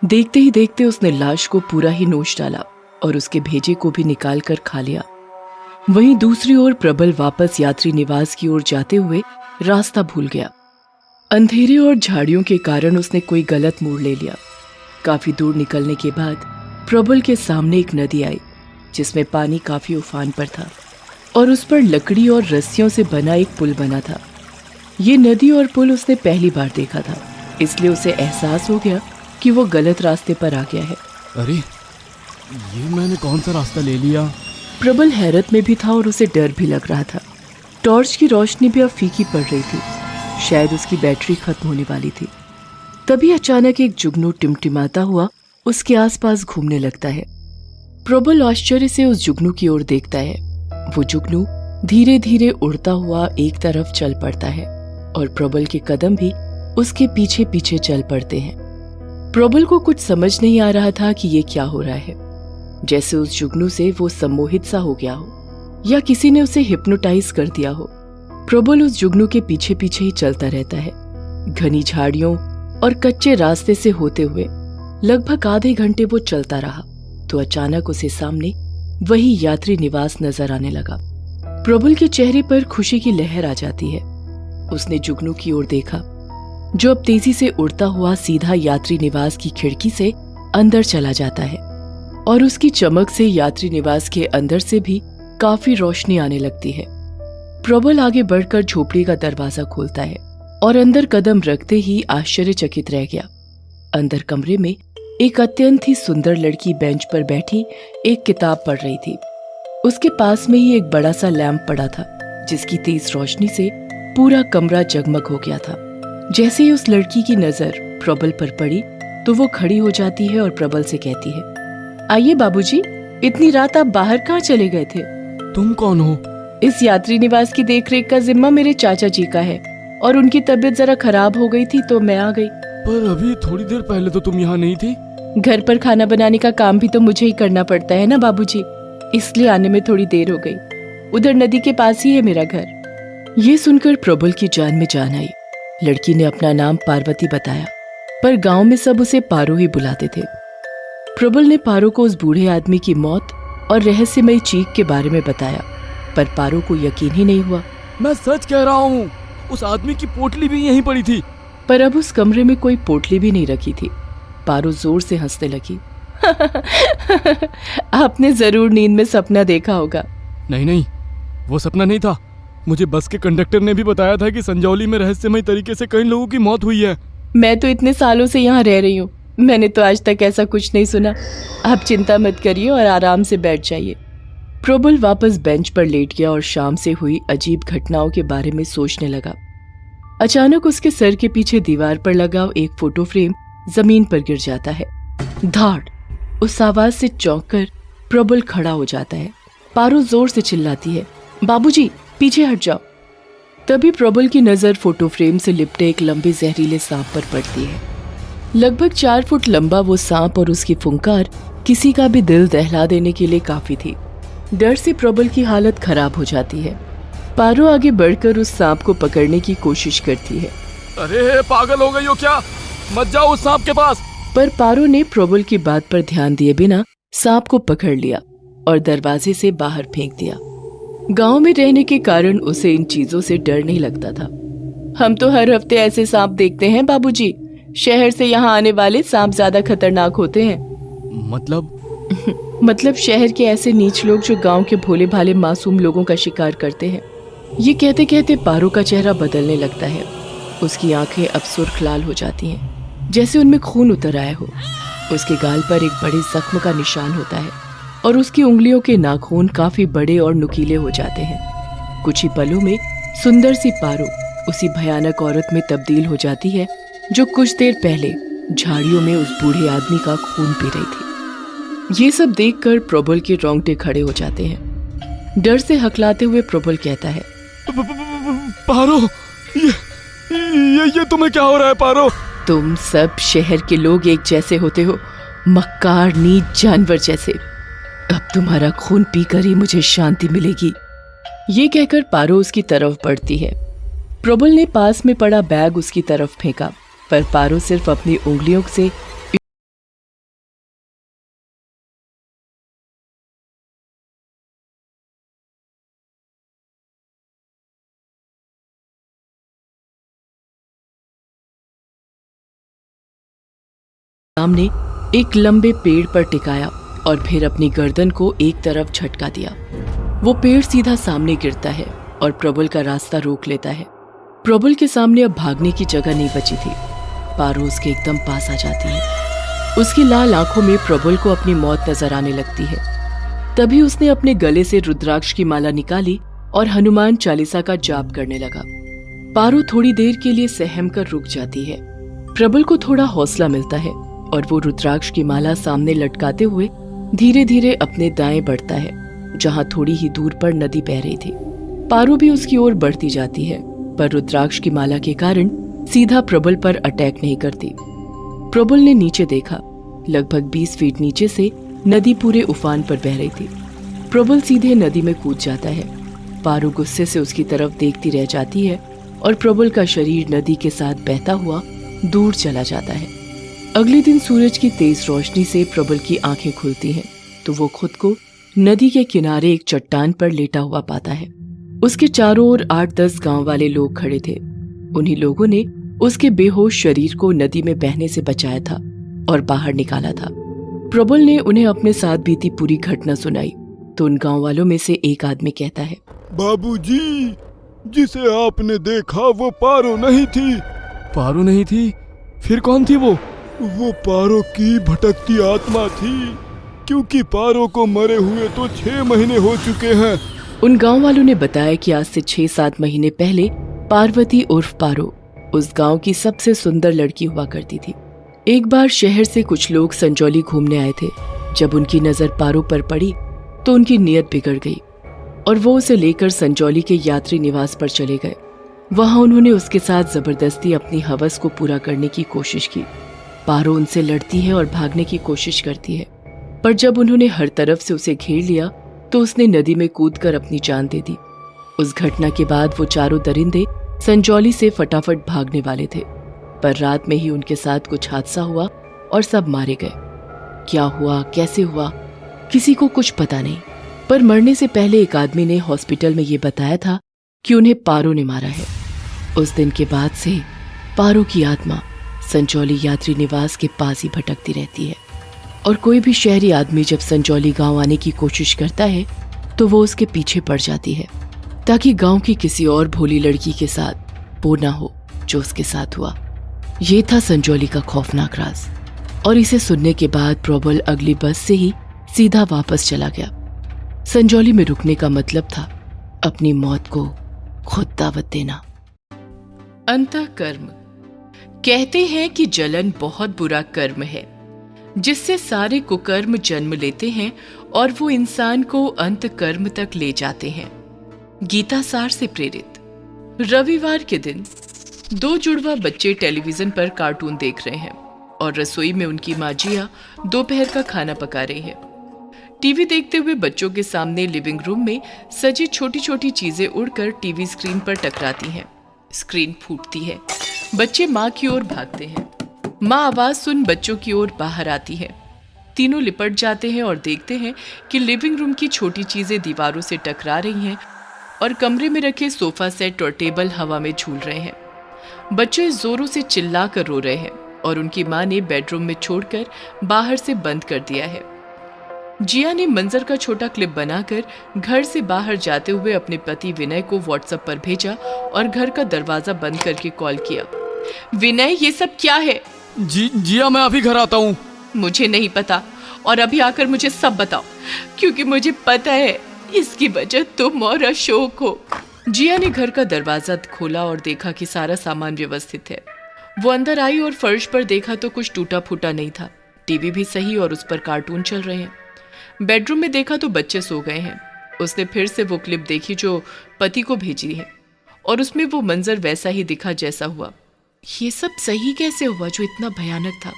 देखते ही देखते उसने लाश को पूरा ही नोच डाला और उसके भेजे को भी निकाल कर खा लिया। वहीं दूसरी ओर प्रबल वापस यात्री निवास की ओर जाते हुए रास्ता भूल गया। अंधेरे और झाड़ियों के कारण उसने कोई गलत मोड़ ले लिया। काफी दूर निकलने के बाद प्रबल के सामने एक नदी आई, जिसमें पानी काफी उफान पर था और उस पर लकड़ी और रस्सियों से बना एक पुल बना था। ये नदी और पुल उसने पहली बार देखा था, इसलिए उसे एहसास हो गया कि वो गलत रास्ते पर आ गया है। अरे ये मैंने कौन सा रास्ता ले लिया? प्रबल हैरत में भी था और उसे डर भी लग रहा था। टॉर्च की रोशनी भी अब फीकी पड़ रही थी, शायद उसकी बैटरी खत्म होने वाली थी। तभी अचानक एक जुगनू टिमटिमाता हुआ उसके आसपास घूमने लगता है। प्रबल आश्चर्य से उस जुगनू की ओर देखता है। वो जुगनू धीरे धीरे उड़ता हुआ एक तरफ चल पड़ता है और प्रबल के कदम भी उसके पीछे पीछे चल पड़ते हैं। प्रबल को कुछ समझ नहीं आ रहा था कि ये क्या हो रहा है, जैसे उस जुगनू से वो सम्मोहित सा हो गया हो या किसी ने उसे हिप्नोटाइज कर दिया हो। प्रबल उस जुगनू के पीछे पीछे ही चलता रहता है। घनी झाड़ियों और कच्चे रास्ते से होते हुए लगभग आधे घंटे वो चलता रहा तो अचानक उसे सामने वही यात्री निवास नजर आने लगा। प्रबल के चेहरे पर खुशी की लहर आ जाती है। उसने जुगनू की ओर देखा जो अब तेजी से उड़ता हुआ सीधा यात्री निवास की खिड़की से अंदर चला जाता है और उसकी चमक से यात्री निवास के अंदर से भी काफी रोशनी आने लगती है। प्रबल आगे बढ़कर झोपड़ी का दरवाजा खोलता है और अंदर कदम रखते ही आश्चर्यचकित रह गया। अंदर कमरे में एक अत्यंत ही सुंदर लड़की बेंच पर बैठी एक किताब पढ़ रही थी। उसके पास में ही एक बड़ा सा लैंप पड़ा था जिसकी तेज रोशनी से पूरा कमरा जगमग हो गया था। जैसे ही उस लड़की की नजर प्रबल पर पड़ी तो वो खड़ी हो जाती है और प्रबल से कहती है, आइए बाबूजी, इतनी रात आप बाहर कहाँ चले गए थे? तुम कौन हो? इस यात्री निवास की देखरेख का जिम्मा मेरे चाचा जी का है और उनकी तबीयत जरा खराब हो गई थी तो मैं आ गई। पर अभी थोड़ी देर पहले तो तुम यहाँ नहीं थी। घर पर खाना बनाने का काम भी तो मुझे ही करना पड़ता है ना बाबूजी, इसलिए आने में थोड़ी देर हो गई। उधर नदी के पास ही है मेरा घर। ये सुनकर प्रबल की जान में जान आई। लड़की ने अपना नाम पार्वती बताया, पर गांव में सब उसे पारो ही बुलाते थे। प्रबल ने पारो को उस बूढ़े आदमी की मौत और रहस्यमयी चीख के बारे में बताया, पर पारो को यकीन ही नहीं हुआ। मैं सच कह रहा हूँ, उस आदमी की पोटली भी यहीं पड़ी थी। पर अब उस कमरे में कोई पोटली भी नहीं रखी थी। पारो जोर से हंसने लगी। आपने जरूर नींद में सपना देखा होगा। नहीं नहीं, वो सपना नहीं था। मुझे बस के कंडक्टर ने भी बताया था कि संजौली में रहस्यमय तरीके से कई लोगों की मौत हुई है। मैं तो इतने सालों से यहाँ रह रही हूँ, मैंने तो आज तक ऐसा कुछ नहीं सुना। आप चिंता मत करिए और आराम से बैठ जाइए। प्रबल वापस बेंच पर लेट गया और शाम से हुई अजीब घटनाओं के बारे में सोचने लगा। अचानक उसके सर के पीछे दीवार पर लगा एक फोटो फ्रेम जमीन पर गिर जाता है। धाड़! उस आवाज से चौंककर प्रबल खड़ा हो जाता है। पारो जोर से चिल्लाती है, बाबूजी पीछे हट जाओ। तभी प्रबल की नजर फोटो फ्रेम से लिपटे एक लंबे जहरीले सांप पर पड़ती है। लगभग 4 फुट लंबा वो सांप और उसकी फुंकार किसी का भी दिल दहला देने के लिए काफी थी। डर से प्रबल की हालत खराब हो जाती है। पारो आगे बढ़कर उस सांप को पकड़ने की कोशिश करती है। अरे पागल हो गई हो क्या? मत जाओ उस सांप के पास। पर पारो ने प्रबल की बात पर ध्यान दिए बिना सांप को पकड़ लिया और दरवाजे से बाहर फेंक दिया। गांव में रहने के कारण उसे इन चीजों से डर नहीं लगता था। हम तो हर हफ्ते ऐसे सांप देखते हैं बाबूजी। शहर से यहाँ आने वाले सांप ज्यादा खतरनाक होते हैं। मतलब शहर के ऐसे नीच लोग जो गांव के भोले भाले मासूम लोगों का शिकार करते हैं। ये कहते कहते पारो का चेहरा बदलने लगता है। उसकी आंखें अब सुर्ख लाल हो जाती हैं, जैसे उनमें खून उतर आया हो। उसके गाल पर एक बड़े जख्म का निशान होता है और उसकी उंगलियों के नाखून काफी बड़े और नुकीले हो जाते हैं। कुछ ही पलों में सुंदर सी पारो उसी भयानक औरत में तब्दील हो जाती है जो कुछ देर पहले झाड़ियों में उस बूढ़े आदमी का खून पी रही थी। ये सब देखकर प्रबल के रोंगटे खड़े हो जाते हैं। डर से हकलाते हुए प्रबल कहता है, पारो, ये तुम्हें क्या हो रहा है पारो? तुम सब शहर के लोग एक जैसे होते हो, मक्कार नीच जानवर जैसे। अब तुम्हारा खून पीकर ही मुझे शांति मिलेगी। ये कहकर पारो उसकी तरफ बढ़ती है। प्रबल ने पास में पड़ा बैग उसकी तरफ फेंका, पर पारो सिर्फ अपनी उंगलियों से सामने एक लंबे पेड़ पर टिकाया और फिर अपनी गर्दन को एक तरफ झटका दिया। वो पेड़ सीधा सामने गिरता है और प्रबल का रास्ता रोक लेता है। प्रबल के सामने अब भागने की जगह नहीं बची थी। पारो उसके एकदम पास आ जाती है। उसकी लाल आंखों में प्रबल को अपनी मौत नजर आने लगती है। तभी उसने अपने गले से रुद्राक्ष की माला निकाली और हनुमान चालीसा का जाप करने लगा। पारो थोड़ी देर के लिए सहम कर रुक जाती है। प्रबल को थोड़ा हौसला मिलता है और वो रुद्राक्ष की माला सामने लटकाते हुए धीरे धीरे अपने दाएं बढ़ता है, जहां थोड़ी ही दूर पर नदी बह रही थी। पारो भी उसकी ओर बढ़ती जाती है, पर रुद्राक्ष की माला के कारण सीधा प्रबल पर अटैक नहीं करती। प्रबल ने नीचे देखा। लगभग 20 फीट नीचे से नदी पूरे उफान पर बह रही थी। प्रबल सीधे नदी में कूद जाता है। पारो गुस्से से उसकी तरफ देखती रह जाती है और प्रबल का शरीर नदी के साथ बहता हुआ दूर चला जाता है। अगले दिन सूरज की तेज रोशनी से प्रबल की आंखें खुलती हैं, तो वो खुद को नदी के किनारे एक चट्टान पर लेटा हुआ पाता है। उसके चारों ओर 8-10 गांव वाले लोग खड़े थे। उन्हीं लोगों ने उसके बेहोश शरीर को नदी में बहने से बचाया था और बाहर निकाला था। प्रबल ने उन्हें अपने साथ बीती पूरी घटना सुनाई, तो उन गांव वालों में से एक आदमी कहता है, बाबूजी, जिसे आपने देखा वो पारो नहीं थी। पारो नहीं थी? फिर कौन थी वो? वो पारो की भटकती आत्मा थी, क्योंकि पारो को मरे हुए तो 6 महीने हो चुके हैं। उन गांव वालों ने बताया कि आज से 6-7 महीने पहले पार्वती उर्फ पारो उस गांव की सबसे सुंदर लड़की हुआ करती थी। एक बार शहर से कुछ लोग संजौली घूमने आए थे। जब उनकी नजर पारो पर पड़ी तो उनकी नीयत बिगड़ गई और वो उसे लेकर संजौली के यात्री निवास पर चले गए। वहां उन्होंने उसके साथ जबरदस्ती अपनी हवस को पूरा करने की कोशिश की। पारो उनसे लड़ती है और भागने की कोशिश करती है, पर जब उन्होंने हर तरफ से उसे घेर लिया तो उसने नदी में कूदकर अपनी जान दे दी। उस घटना के बाद वो चारों दरिंदे संजौली से फटाफट भागने वाले थे, पर रात में ही उनके साथ कुछ हादसा हुआ और सब मारे गए। क्या हुआ, कैसे हुआ, किसी को कुछ पता नहीं, पर मरने से पहले एक आदमी ने हॉस्पिटल में ये बताया था कि उन्हें पारो ने मारा है। उस दिन के बाद से पारो की आत्मा संजौली यात्री निवास के पास ही भटकती रहती है और कोई भी शहरी आदमी जब संजौली गांव आने की कोशिश करता है तो वो उसके पीछे पड़ जाती है, ताकि गांव की किसी और भोली लड़की के साथ वो ना हो जो उसके साथ हुआ। ये था संजौली का खौफनाक राज, और इसे सुनने के बाद प्रबल अगली बस से ही सीधा वापस चला गया। संजौली में रुकने का मतलब था अपनी मौत को खुद दावत देना। अंतःकर्म। कहते हैं कि जलन बहुत बुरा कर्म है, जिससे सारे कुकर्म जन्म लेते हैं और वो इंसान को अंत कर्म तक ले जाते हैं। गीता सार से प्रेरित। रविवार के दिन 2 जुड़वा बच्चे टेलीविजन पर कार्टून देख रहे हैं और रसोई में उनकी माँ जिया दोपहर का खाना पका रही है। टीवी देखते हुए बच्चों के सामने लिविंग रूम में सजी छोटी छोटी चीजें उड़कर टीवी स्क्रीन पर टकराती हैं। स्क्रीन फूटती है। बच्चे माँ की ओर भागते हैं। माँ आवाज सुन बच्चों की ओर बाहर आती है। तीनों लिपट जाते हैं और देखते हैं कि लिविंग रूम की छोटी चीजें दीवारों से टकरा रही हैं और कमरे में रखे सोफा सेट और टेबल हवा में झूल रहे हैं। बच्चे जोरों से चिल्ला कर रो रहे हैं और उनकी माँ ने बेडरूम में छोड़कर बाहर से बंद कर दिया है। जिया ने मंजर का छोटा क्लिप बनाकर घर से बाहर जाते हुए अपने पति विनय को व्हाट्सएप पर भेजा और घर का दरवाजा बंद करके कॉल किया। विनय, ये सब क्या है? जिया, मैं अभी घर आता हूँ। मुझे नहीं पता, और अभी आकर मुझे सब बताओ, क्योंकि मुझे पता है इसकी वजह तुम और अशोक हो। जिया ने घर का दरवाजा खोला और देखा कि सारा सामान व्यवस्थित है। वो अंदर आई और फर्श पर देखा तो कुछ टूटा फूटा नहीं था। टीवी भी सही और उस पर कार्टून चल रहे हैं। बेडरूम में देखा तो बच्चे सो गए हैं। उसने फिर से वो क्लिप देखी जो पति को भेजी है और उसमें वो मंजर वैसा ही दिखा जैसा हुआ। ये सब सही कैसे हुआ जो इतना भयानक था?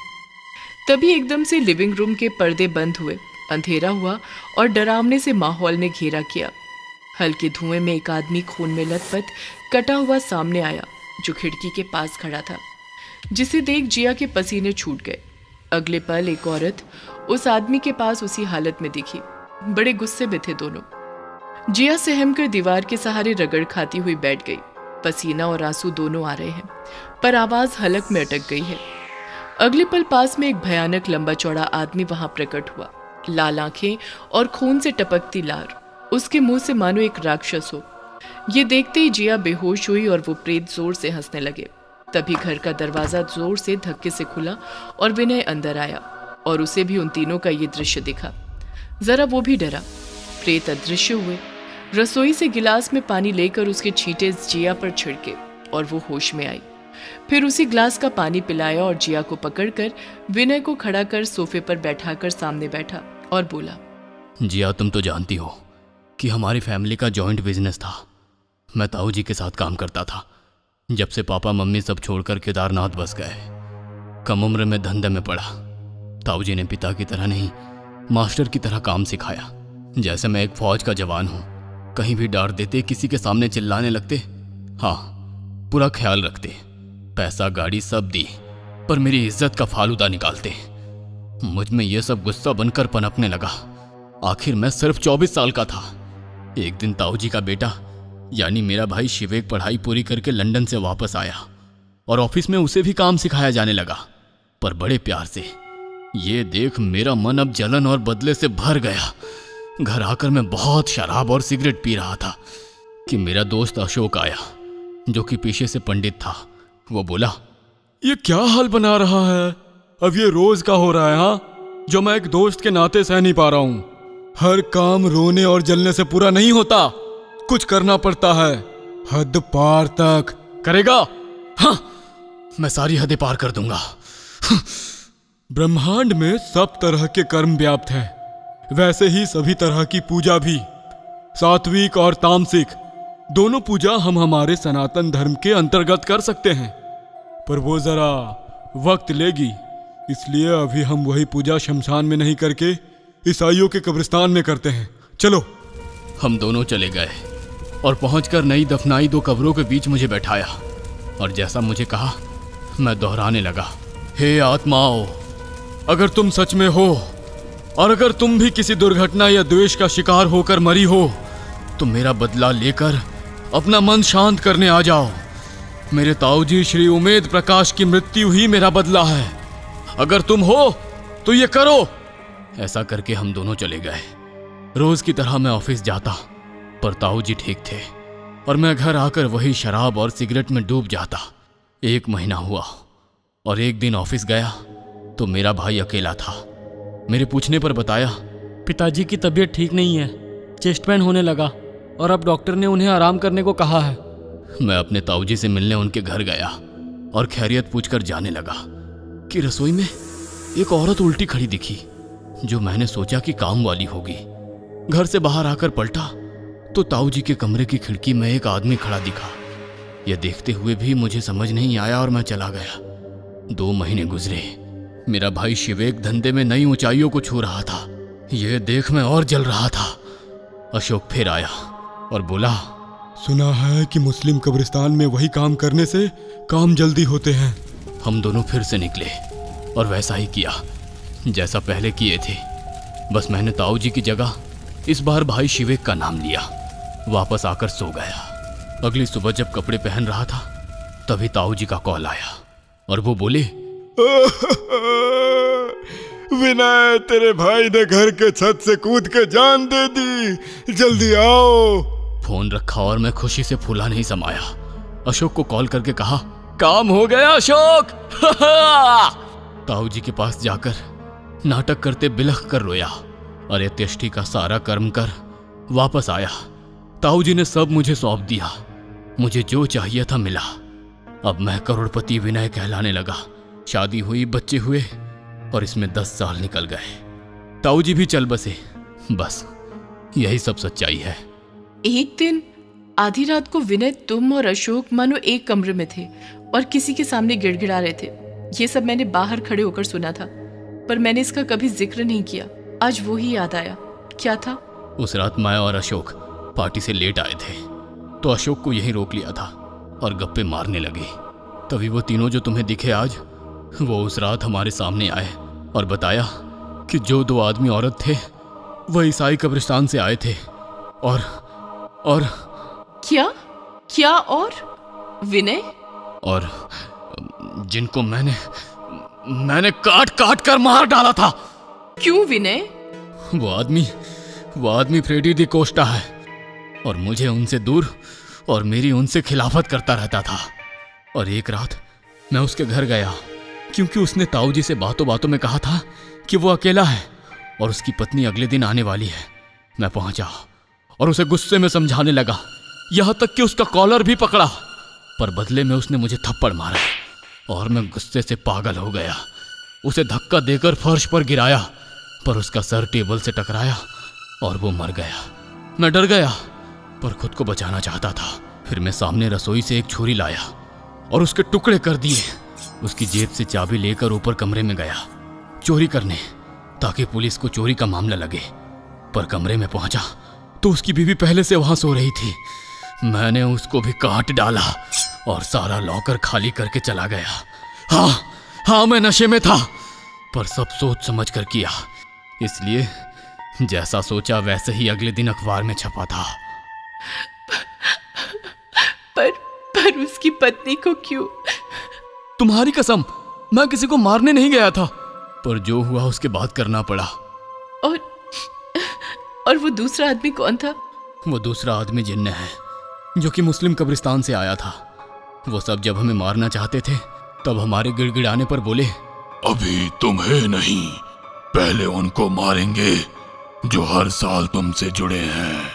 तभी एकदम से लिविंग रूम के पर्दे बंद हुए, अंधेरा हुआ और डरावने से माहौल ने घेरा किया। हल्के धुएं में एक आदमी खून में लथपथ कटा हुआ सामने आया जो खिड़की के पास खड़ा था, जिसे देख जिया के पसीने छूट गए। अगले पल एक औरत उस आदमी के पास उसी हालत में दिखी। बड़े गुस्से में थे दोनों। जिया सहम कर दीवार के सहारे रगड़ खाती हुई बैठ गई। पसीना और आंसू दोनों आ रहे हैं, पर आवाज हलक में अटक गई है। अगले पल पास में एक भयानक लंबा चौड़ा आदमी वहां प्रकट हुआ। लाल आंखें और खून से टपकती लार, उसके मुंह से मानो एक राक्षस हो। ये देखते ही जिया बेहोश हुई और वो प्रेत जोर से हंसने लगे। तभी घर का दरवाजा जोर से धक्के से खुला और विनय अंदर आया। और उसे भी उन तीनों का ये दृश्य दिखा। जरा वो भी डरा। प्रेत अदृश्य हुए। रसोई से गिलास में पानी लेकर उसके छींटे जिया पर छिड़के और वो होश में आई। फिर उसी ग्लास का पानी पिलाया और जिया को पकड़कर विनय को खड़ा कर सोफे पर बैठाकर सामने बैठा और बोला, जिया, तुम तो जानती हो कि हमारी फैमिली का जॉइंट बिजनेस था। मैं ताऊ जी के साथ काम करता था। जब से पापा मम्मी सब छोड़कर केदारनाथ बस गए, कम उम्र में धंधे में पड़ा। ताऊ जी ने पिता की तरह नहीं, मास्टर की तरह काम सिखाया। जैसे मैं एक फौज का जवान हूँ, कहीं भी डांट देते, किसी के सामने चिल्लाने लगते, हाँ पूरा ख्याल रखते, पैसा गाड़ी सब दी, पर मेरी इज्जत का फालूदा निकालते। मुझ में यह सब गुस्सा बनकर पनपने लगा। आखिर मैं सिर्फ 24 साल का था। एक दिन ताऊ जी का बेटा यानी मेरा भाई शिवेक पढ़ाई पूरी करके लंदन से वापस आया और ऑफिस में उसे भी काम सिखाया जाने लगा, पर बड़े प्यार से। ये देख मेरा मन अब जलन और बदले से भर गया। घर आकर मैं बहुत शराब और सिगरेट पी रहा था कि मेरा दोस्त अशोक आया, जो कि पेशे से पंडित था। वो बोला, ये क्या हाल बना रहा है? अब ये रोज का हो रहा है, हाँ, जो मैं एक दोस्त के नाते सह नहीं पा रहा हूं। हर काम रोने और जलने से पूरा नहीं होता, कुछ करना पड़ता है, हद पार तक। करेगा? हाँ, मैं सारी हदें पार कर दूंगा। ब्रह्मांड में सब तरह के कर्म व्याप्त हैं, वैसे ही सभी तरह की पूजा भी, सात्विक और तामसिक दोनों पूजा हम हमारे सनातन धर्म के अंतर्गत कर सकते हैं, पर वो जरा वक्त लेगी। इसलिए अभी हम वही पूजा शमशान में नहीं करके ईसाइयों के कब्रिस्तान में करते हैं। चलो। हम दोनों चले गए और पहुंचकर नई दफनाई 2 कब्रों के बीच मुझे बैठाया और जैसा मुझे कहा मैं दोहराने लगा, हे आत्माओं, अगर तुम सच में हो और अगर तुम भी किसी दुर्घटना या द्वेष का शिकार होकर मरी हो तो मेरा बदला लेकर अपना मन शांत करने आ जाओ। मेरे ताऊ जी श्री उमेद प्रकाश की मृत्यु ही मेरा बदला है। अगर तुम हो तो ये करो। ऐसा करके हम दोनों चले गए। रोज की तरह मैं ऑफिस जाता, पर ताऊ जी ठीक थे और मैं घर आकर वही शराब और सिगरेट में डूब जाता। 1 महीना हुआ और एक दिन ऑफिस गया तो मेरा भाई अकेला था। मेरे पूछने पर बताया, पिताजी की तबीयत ठीक नहीं है, चेस्ट पेन होने लगा और अब डॉक्टर ने उन्हें आराम करने को कहा है। मैं अपने ताऊ जी से मिलने उनके घर गया और खैरियत पूछकर जाने लगा कि रसोई में एक औरत उल्टी खड़ी दिखी, जो मैंने सोचा कि काम वाली होगी। घर से बाहर आकर पलटा तो ताऊ जी के कमरे की खिड़की में एक आदमी खड़ा दिखा। यह देखते हुए भी मुझे समझ नहीं आया और मैं चला गया। 2 महीने गुजरे। मेरा भाई शिवेक धंधे में नई ऊंचाइयों को छू रहा था। यह देख मैं और जल रहा था। अशोक फिर आया और बोला, सुना है कि मुस्लिम कब्रिस्तान में वही काम करने से काम जल्दी होते हैं। हम दोनों फिर से निकले और वैसा ही किया जैसा पहले किए थे। बस मैंने ताऊ जी की जगह इस बार भाई शिवेक का नाम लिया। वापस आकर सो गया। अगली सुबह जब कपड़े पहन रहा था तभी ताऊ जी का कॉल आया और वो बोले, विनय, तेरे भाई ने घर के छत से कूद के जान दे दी, जल्दी आओ। फोन रखा और मैं खुशी से फूला नहीं समाया। अशोक को कॉल करके कहा, काम हो गया अशोक। ताऊ जी के पास जाकर नाटक करते बिलख कर रोया और यत्यष्टि का सारा कर्म कर वापस आया। ताऊ जी ने सब मुझे सौंप दिया। मुझे जो चाहिए था मिला। अब मैं करोड़पति विनय कहलाने लगा। शादी हुई, बच्चे हुए और इसमें 10 साल निकल गए। ताऊ जी भी चल बसे। बस यही सब सच्चाई है। एक दिन आधी रात को विनय, तुम और अशोक मानो एक कमरे में थे और किसी के सामने गिड़गिड़ा रहे थे। ये सब मैंने बाहर खड़े होकर सुना था, पर मैंने इसका कभी जिक्र नहीं किया। आज वो ही याद आया। क्या था? उस रात मैं और अशोक पार्टी से लेट आए थे तो अशोक को यहीं रोक लिया था और गप्पे मारने लगे। तभी वो तीनों जो तुम्हें दिखे आज, वो उस रात हमारे सामने आए और बताया कि जो 2 आदमी औरत थे वह ईसाई कब्रिस्तान से आए थे और क्या और विनय, और जिनको मैंने काट काट कर मार डाला था। क्यों विनय? वो आदमी फ्रेडी दी कोस्टा है और मुझे उनसे दूर और मेरी उनसे खिलाफत करता रहता था। और एक रात मैं उसके घर गया क्योंकि उसने ताऊ जी से बातों बातों में कहा था कि वो अकेला है और उसकी पत्नी अगले दिन आने वाली है। मैं पहुंचा और उसे गुस्से में समझाने लगा, यहां तक कि उसका कॉलर भी पकड़ा, पर बदले में उसने मुझे थप्पड़ मारा और मैं गुस्से से पागल हो गया। उसे धक्का देकर फर्श पर गिराया, पर उसका सर टेबल से टकराया और वो मर गया। मैं डर गया पर खुद को बचाना चाहता था। फिर मैं सामने रसोई से एक छुरी लाया और उसके टुकड़े कर दिए। उसकी जेब से चाबी लेकर ऊपर कमरे में गया चोरी करने, ताकि पुलिस को चोरी का मामला लगे। पर कमरे में पहुंचा तो उसकी बीवी पहले से वहां सो रही थी। मैंने उसको भी काट डाला और सारा लॉकर खाली करके चला गया। हाँ, मैं नशे में था, पर सब सोच समझ कर किया, इसलिए जैसा सोचा वैसे ही अगले दिन अखबार में छपा था। पर उसकी पत्नी को क्यों? तुम्हारी कसम, मैं किसी को मारने नहीं गया था, पर जो हुआ उसके बाद करना पड़ा। और वो दूसरा आदमी कौन था? वो दूसरा आदमी जिन्न है, जो कि मुस्लिम कब्रिस्तान से आया था। वो सब जब हमें मारना चाहते थे तब हमारे गिड़गिड़ाने पर बोले, अभी तुम्हें नहीं, पहले उनको मारेंगे जो हर साल तुमसे जुड़े हैं।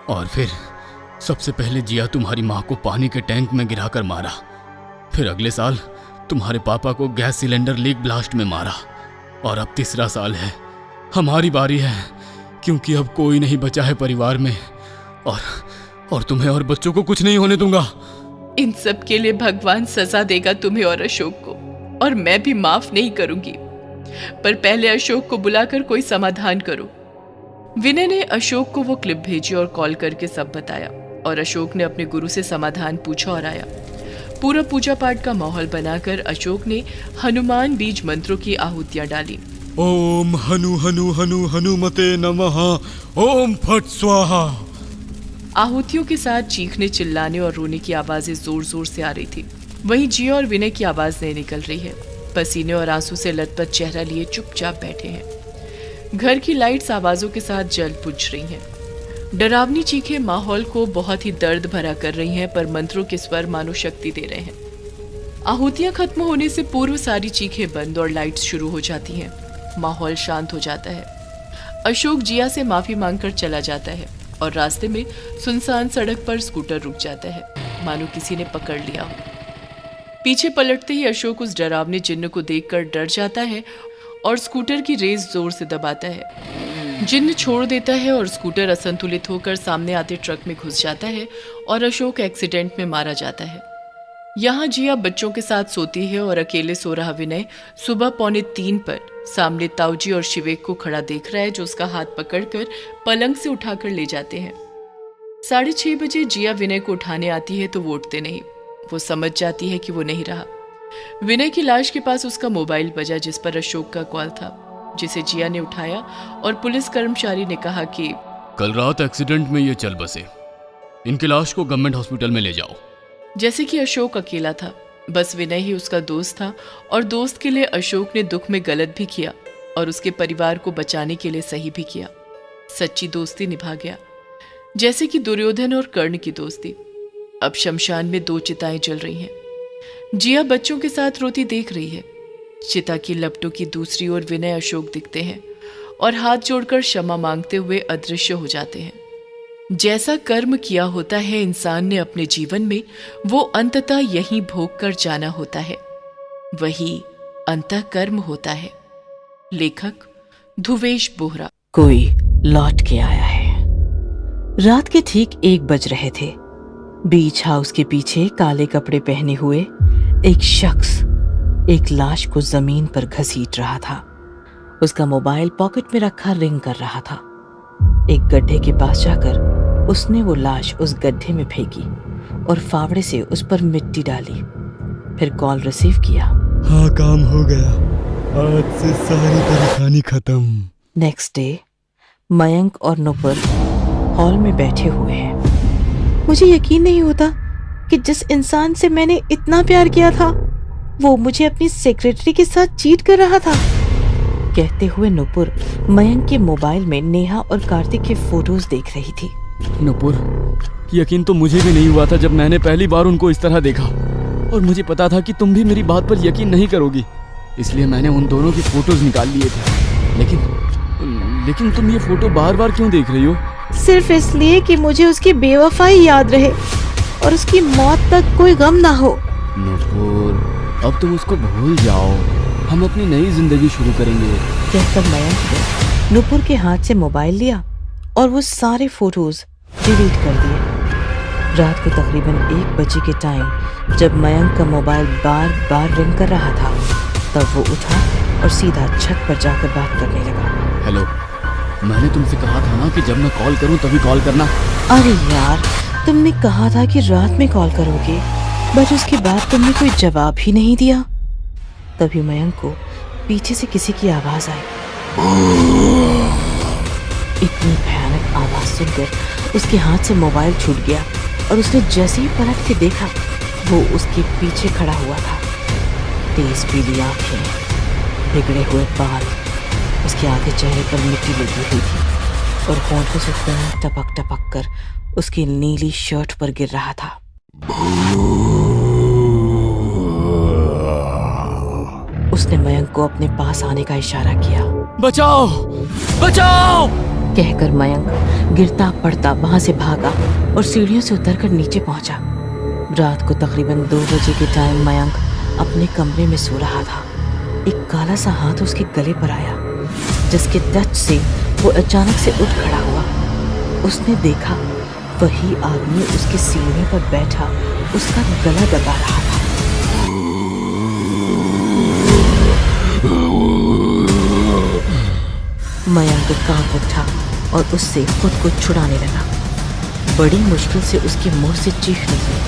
और फिर सबसे पहले जिया तुम्हारी माँ को पानी के टैंक में गिराकर मारा। फिर अगले साल तुम्हारे पापा को गैस सिलेंडर लीक ब्लास्ट में मारा। और अब तीसरा साल है, हमारी बारी है, क्योंकि अब कोई नहीं बचा है परिवार में। और तुम्हें और बच्चों को कुछ नहीं होने दूंगा। इन सब के लिए भगवान सजा देगा तुम्हें और अशोक को, और मैं भी माफ नहीं करूंगी। पर पहले अशोक को बुलाकर कोई समाधान करो। विनय ने अशोक को वो क्लिप भेजी और कॉल करके सब बताया, और अशोक ने अपने गुरु से समाधान पूछा और आया। पूरा पूजा पाठ का माहौल बनाकर अशोक ने हनुमान बीज मंत्रों की आहुतियां डाली। ओम हनु हनु हनु हनुमते नमः, ओम फट स्वाहा। आहुतियों के साथ चीखने, चिल्लाने और रोने की आवाजें जोर जोर से आ रही थी। वहीं जिया और विनय की आवाज नहीं निकल रही है। पसीने और आंसू से लथपथ चेहरा लिए चुपचाप बैठे हैं। घर की लाइट्स आवाजों के साथ जल बुझ रही हैं। डरावनी चीखें माहौल को बहुत ही दर्द भरा कर रही हैं, पर मंत्रों के स्वर मानो शक्ति दे रहे हैं। आहुतियां खत्म होने से पूर्व सारी चीखें बंद और लाइट्स शुरू हो जाती हैं। माहौल शांत हो जाता है। अशोक जिया से माफी मांगकर चला जाता है और रास्ते में सुनसान सड़क पर स्कूटर रुक जाता है, मानो किसी ने पकड़ लिया हो। पीछे पलटते ही अशोक उस डरावने जिन्न को देखकर डर जाता है और स्कूटर की रेस जोर से दबाता है। जिन्न छोड़ देता है और स्कूटर असंतुलित होकर सामने आते ट्रक में घुस जाता है और अशोक एक्सीडेंट में मारा जाता है। यहाँ जिया बच्चों के साथ सोती है और अकेले सो रहा विनय सुबह 2:45 पर सामने ताऊजी और शिवेक को खड़ा देख रहा है, जो उसका हाथ पकड़कर पलंग से उठाकर ले जाते हैं। 6:30 बजे जिया विनय को उठाने आती है तो वो उठते नहीं। वो समझ जाती है कि वो नहीं रहा। विनय की लाश के पास उसका मोबाइल बजा, जिस पर अशोक का कॉल था, जिसे जिया ने उठाया और पुलिस कर्मचारी ने कहा कि कल रात एक्सीडेंट में ये चल बसे, इनकी लाश को गवर्नमेंट हॉस्पिटल में ले जाओ। जैसे कि अशोक अकेला था, बस विनय ही उसका दोस्त था, और दोस्त के लिए अशोक ने दुख में गलत भी किया और उसके परिवार को बचाने के लिए सही भी किया। सच्ची दोस्ती निभा गया, जैसे कि दुर्योधन और कर्ण की दोस्ती। अब शमशान में 2 चिताएं जल रही हैं। जिया बच्चों के साथ रोती देख रही है। चिता की लपटों की दूसरी ओर विनय अशोक दिखते हैं और हाथ जोड़कर क्षमा मांगते हुए अदृश्य हो जाते हैं। जैसा कर्म किया होता है इंसान ने अपने जीवन में, वो अंततः यही भोग कर जाना होता है। वही अंतः कर्म होता है। लेखक ध्रुवेश बोहरा। कोई लौट के आया है। रात के ठीक 1 बज रहे थे। बीच हाउस के पीछे काले कपड़े पहने हुए एक शख्स एक लाश को जमीन पर घसीट रहा था। उसका मोबाइल पॉकेट में रखा रिंग कर रहा था। एक गड्ढे के पास जाकर उसने वो लाश उस गड्ढे में फेंकी और फावड़े से उस पर मिट्टी डाली। फिर कॉल रिसीव किया। हाँ, काम हो गया, आज से सारी परेशानी खत्म। नेक्स्ट डे मयंक और नुपुर हॉल में बैठे हुए हैं। मुझे यकीन नहीं होता कि जिस इंसान से मैंने इतना प्यार किया था वो मुझे अपनी सेक्रेटरी के साथ चीट कर रहा था, कहते हुए नुपुर मयंक के मोबाइल में नेहा और कार्तिक के फोटोज देख रही थी। नुपुर, यकीन तो मुझे भी नहीं हुआ था जब मैंने पहली बार उनको इस तरह देखा, और मुझे पता था कि तुम भी मेरी बात पर यकीन नहीं करोगी, इसलिए मैंने उन दोनों की फोटोज निकाल लिए थे। लेकिन तुम ये फोटो बार बार क्यों देख रही हो? सिर्फ इसलिए कि मुझे उसकी बेवफाई याद रहे और उसकी मौत तक कोई गम ना हो। नुपुर, अब तुम उसको भूल जाओ, हम अपनी नई जिंदगी शुरू करेंगे। कहकर मयंक ने नुपुर के हाथ से मोबाइल लिया और वो सारे फोटोज डिलीट कर दिए। रात को तकरीबन 1 बजे के टाइम जब मयंक का मोबाइल बार बार रिंग कर रहा था, तब वो उठा और सीधा छत पर जाकर बात करने लगा। हेलो, मैंने तुमसे कहा था ना कि जब मैं कॉल करूं तभी कॉल करना। अरे यार, तुमने कहा था कि रात में कॉल करोगे, बट उसके बाद तुमने कोई जवाब ही नहीं दिया। तभी मयंक को पीछे से किसी की आवाज आई। इतनी भयानक आवाज सुनकर उसके हाथ से मोबाइल छूट गया और उसने जैसे ही पलट के देखा, वो उसके पीछे खड़ा हुआ था। तेज पीली आंखें, बिगड़े हुए बाल, उसके आगे चेहरे पर मिट्टी लगी हुई थी और होंठों से खून टपक टपक कर उसकी नीली शर्ट पर गिर रहा था। उसने मयंक को अपने पास आने का इशारा किया। बचाओ, बचाओ! कहकर मयंक गिरता पड़ता वहां से भागा और सीढ़ियों से उतरकर नीचे पहुंचा। रात को तकरीबन 2 बजे के टाइम मयंक अपने कमरे में सो रहा था। एक काला सा हाथ उसके गले पर आया, जिसके टच से वो अचानक से उठ खड़ा हुआ। उसने देखा वही आदमी उसके सीने पर बैठा उसका गला दबा रहा था। मयंक कांप उठा और उससे खुद को छुड़ाने लगा। बड़ी मुश्किल से उसके मुंह से चीख निकली।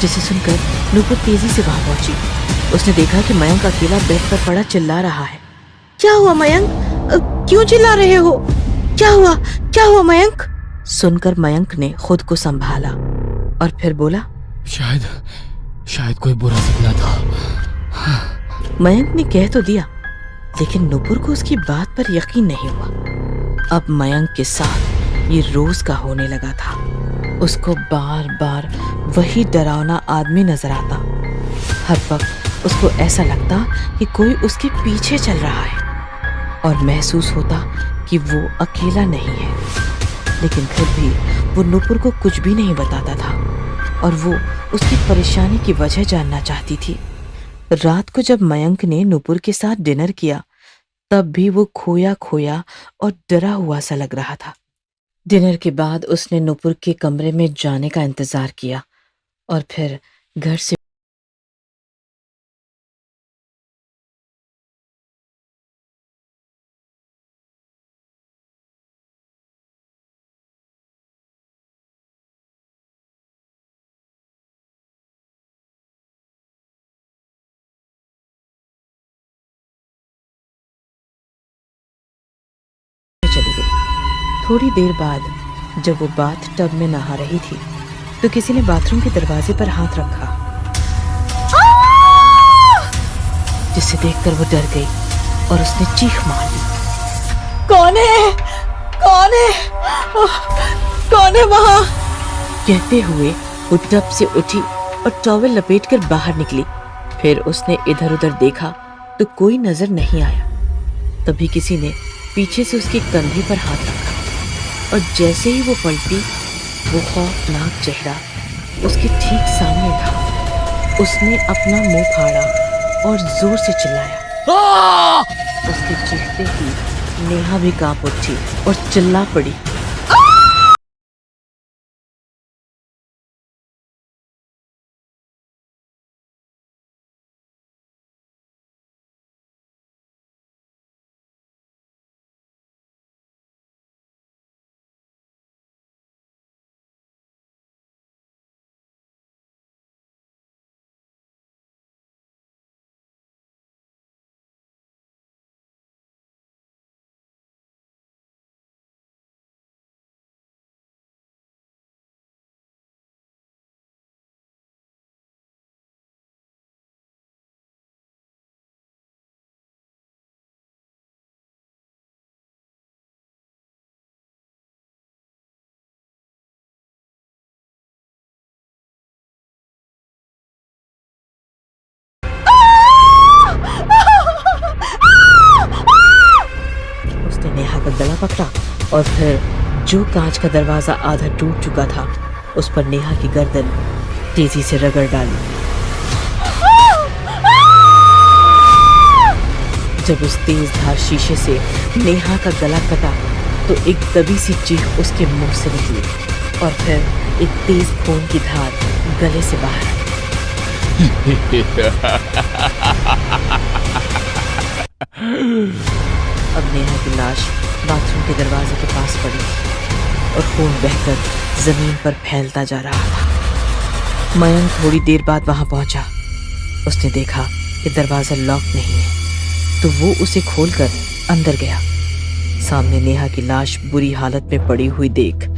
जिसे सुनकर नुपुर तेजी से वहां पहुंची। उसने देखा कि मयंक अकेला बेड पर पड़ा चिल्ला रहा है। क्या हुआ मयंक? क्यों चिल्ला रहे हो? क्या हुआ? क्या हुआ मयंक? सुनकर मयंक ने खुद को संभाला और फिर बोला, शायद कोई बुरा सपना था। मयंक ने कह तो दिया, लेकिन नुपुर को उसकी बात पर यकीन नहीं हुआ। अब मयंक के साथ ये रोज का होने लगा था। उसको बार बार वही डरावना आदमी नजर आता। हर वक्त उसको ऐसा लगता कि कोई उसके पीछे चल रहा है और महसूस होता कि वो अकेला नहीं है। लेकिन फिर भी वो नुपुर को कुछ भी नहीं बताता था और वो उसकी परेशानी की वजह जानना चाहती थी। रात को जब मयंक ने नुपुर के साथ डिनर किया, तब भी वो खोया खोया और डरा हुआ सा लग रहा था। डिनर के बाद उसने नुपुर के कमरे में जाने का इंतजार किया और फिर घर से चली गई। थोड़ी देर बाद जब वो बाथ टब में नहा रही थी, तो किसी ने बाथरूम के दरवाजे पर हाथ रखा, जिसे देखकर वो डर गई और उसने चीख मार दी। कौन है? कौन है? कौन है वहां? कहते हुए वो टब से उठी और टॉवेल लपेटकर बाहर निकली। फिर उसने इधर उधर देखा तो कोई नजर नहीं आया। तभी किसी ने पीछे से उसके कंधे पर हाथ रखा और जैसे ही वो पलटी, वो खौफनाक चेहरा उसके ठीक सामने था। उसने अपना मुंह फाड़ा और जोर से चिल्लाया। उसके चीखते ही नेहा भी कांप उठी और चिल्ला पड़ी। पकड़ा और फिर जो कांच का दरवाजा आधा टूट चुका था उस पर नेहा की गर्दन तेजी से रगड़ डाली। जब उस तेज धार शीशे से नेहा का गला कटा तो एक दबी सी चीख उसके मुंह से निकली और फिर एक तेज खून की धार गले से बाहर आई। अब नेहा की लाश बाथरूम के दरवाजे के पास पड़ी और खून बहकर जमीन पर फैलता जा रहा था। मयंक थोड़ी देर बाद वहां पहुंचा। उसने देखा कि दरवाजा लॉक नहीं है तो वो उसे खोलकर अंदर गया। सामने नेहा की लाश बुरी हालत में पड़ी हुई देख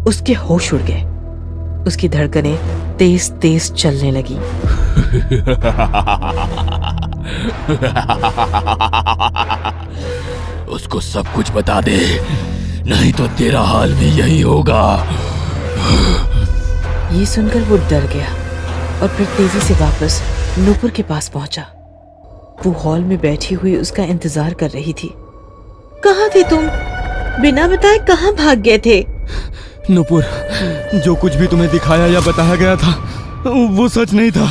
उसके होश उड़ गए। उसकी धड़कनें तेज तेज चलने लगी। उसको सब कुछ बता दे, नहीं तो तेरा हाल भी यही होगा। ये सुनकर वो डर गया और फिर तेजी से वापस नूपुर के पास पहुंचा। वो हॉल में बैठी हुई उसका इंतजार कर रही थी। कहाँ थे तुम? बिना बताए कहाँ भाग गए थे? नूपुर, जो कुछ भी तुम्हें दिखाया या बताया गया था वो सच नहीं था।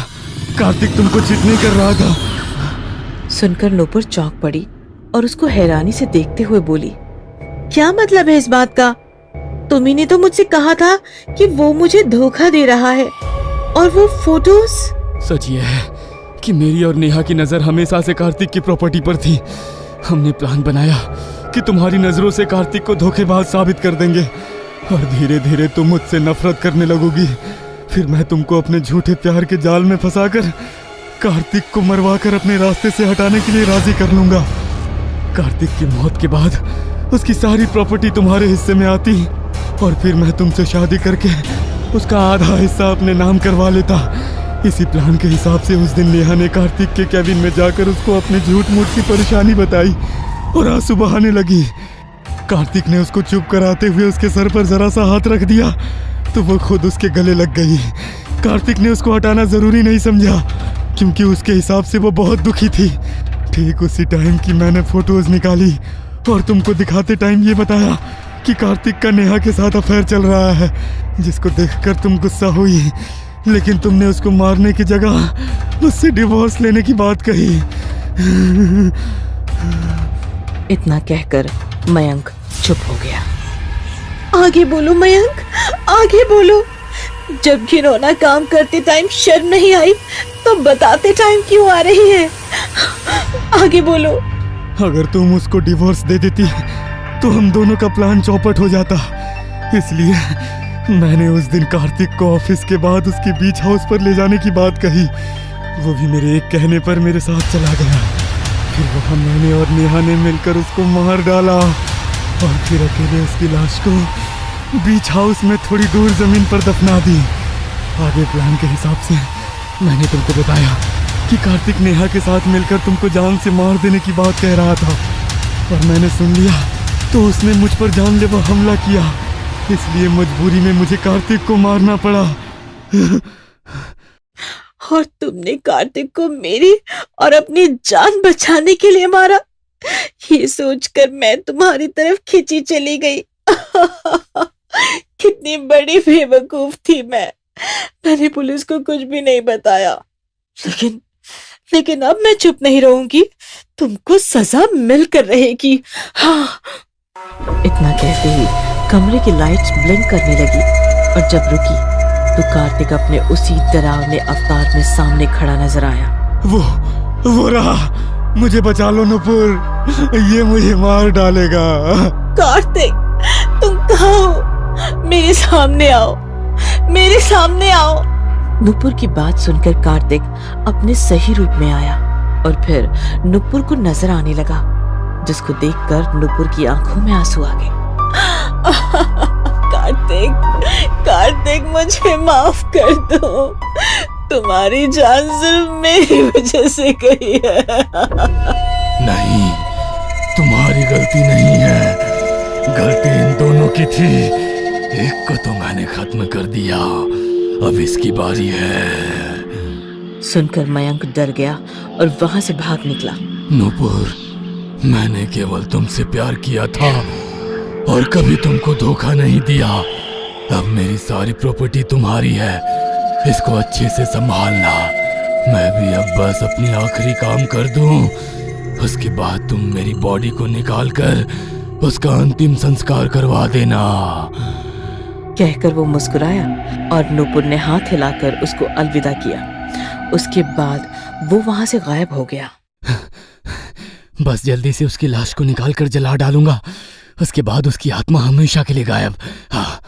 कार्तिक तुमको चीट नहीं कर रहा था। सुनकर नूपुर चौंक पड़ी और उसको हैरानी से देखते हुए बोली, क्या मतलब है इस बात का? तुम्ही ने तो मुझसे कहा था कि वो मुझे धोखा दे रहा है। और वो फोटोज? सच ये है कि मेरी और नेहा की नजर हमेशा से कार्तिक की प्रॉपर्टी पर थी। हमने प्लान बनाया कि तुम्हारी नजरों से कार्तिक को धोखेबाज साबित कर देंगे और धीरे धीरे तुम मुझसे नफरत करने लगोगी। फिर मैं तुमको अपने झूठे प्यार के जाल में फंसाकर कार्तिक को मरवाकर अपने रास्ते से हटाने के लिए राजी कर लूंगा। कार्तिक की मौत के बाद उसकी सारी प्रॉपर्टी तुम्हारे हिस्से में आती और फिर मैं तुमसे शादी करके उसका आधा हिस्सा अपने नाम करवा लेता। इसी प्लान के हिसाब से उस दिन नेहा ने कार्तिक के केबिन में जाकर उसको अपने झूठ मूठ की परेशानी बताई और आंसू बहाने लगी। कार्तिक ने उसको चुप कराते हुए उसके सर पर जरा सा हाथ रख दिया तो वो खुद उसके गले लग गई। कार्तिक ने उसको हटाना जरूरी नहीं समझा क्योंकि उसके हिसाब से वो बहुत दुखी थी। ठीक उसी टाइम की मैंने फोटोज निकाली और तुमको दिखाते टाइम ये बताया कि कार्तिक का नेहा के साथ अफेयर चल रहा है, जिसको देखकर तुम गुस्सा हुई, लेकिन तुमने उसको मारने की जगह उससे डिवोर्स लेने की बात कही। इतना कहकर मयंक चुप हो गया। आगे बोलो मयंक, आगे बोलो। जब घिनौना काम करते टाइम शर्म नहीं आई तो बताते टाइम क्यों आ रही है? आगे बोलो। अगर तुम उसको डिवोर्स दे देती तो हम दोनों का प्लान चौपट हो जाता। इसलिए मैंने उस दिन कार्तिक को ऑफिस के बाद उसके बीच हाउस पर ले जाने की बात कही। वो भी मेरे एक कहने पर मेरे साथ चला गया। फिर वहाँ मैंने और नेहा ने मिलकर उसको मार डाला और फिर अकेले उसकी लाश को बीच हाउस में थोड़ी दूर जमीन पर दफना दी। आगे प्लान के हिसाब से मैंने तुमको बताया कि कार्तिक नेहा के साथ मिलकर तुमको जान से मार देने की बात कह रहा था और मैंने सुन लिया तो उसने मुझ पर जानलेवा हमला किया। इसलिए मजबूरी में मुझे कार्तिक को मारना पड़ा। और तुमने कार्तिक को मेरी और अपनी जान बचाने के लिए मारा। ये सोचकर मैं तुम्हारी तरफ खिंची चली गई। कितनी बड़ी बेवकूफ थी मैं। मैंने पुलिस को कुछ भी नहीं बताया। लेकिन अब मैं चुप नहीं रहूंगी। तुमको सजा मिलकर रहेगी। हाँ। इतना कहते ही कमरे की लाइट्स ब्लिंक करने लगी और जब रुकी तो कार्तिक अपने उसी डरावने अवतार में सामने खड़ा नजर आया। वो रहा। मुझे बचा लो नूपुर, ये मुझे मार डालेगा। कार्तिक, तुम कहाँ हो? मेरे सामने आओ, मेरे सामने आओ। नूपुर की बात सुनकर कार्तिक अपने सही रूप में आया और फिर नूपुर को नजर आने लगा, जिसको देखकर नूपुर की आंखों में आंसू आ गए। कार्तिक, मुझे माफ कर दो। तुम्हारी जान सिर्फ मेरी वजह से गई है। नहीं, तुम्हारी गलती नहीं है, गलती इन दोनों की थी। एक को तो मैंने खत्म कर दिया, अब इसकी बारी है। सुनकर मयंक डर गया और वहां से भाग निकला। नूपुर, मैंने केवल तुमसे प्यार किया था और कभी तुमको धोखा नहीं दिया। अब मेरी सारी प्रॉपर्टी तुम्हारी है, इसको अच्छे से संभालना। मैं भी अब बस अपनी आखिरी काम कर दूं, उसके बाद तुम मेरी बॉडी को निकाल कर उसका अंतिम संस्कार करवा देना। कहकर वो मुस्कुराया और नुपुर ने हाथ हिलाकर उसको अलविदा किया। उसके बाद वो वहां से गायब हो गया। बस जल्दी से उसकी लाश को निकाल कर जला डालूंगा, उसके बाद उसकी आत्मा हमेशा के लिए गायब। हाँ।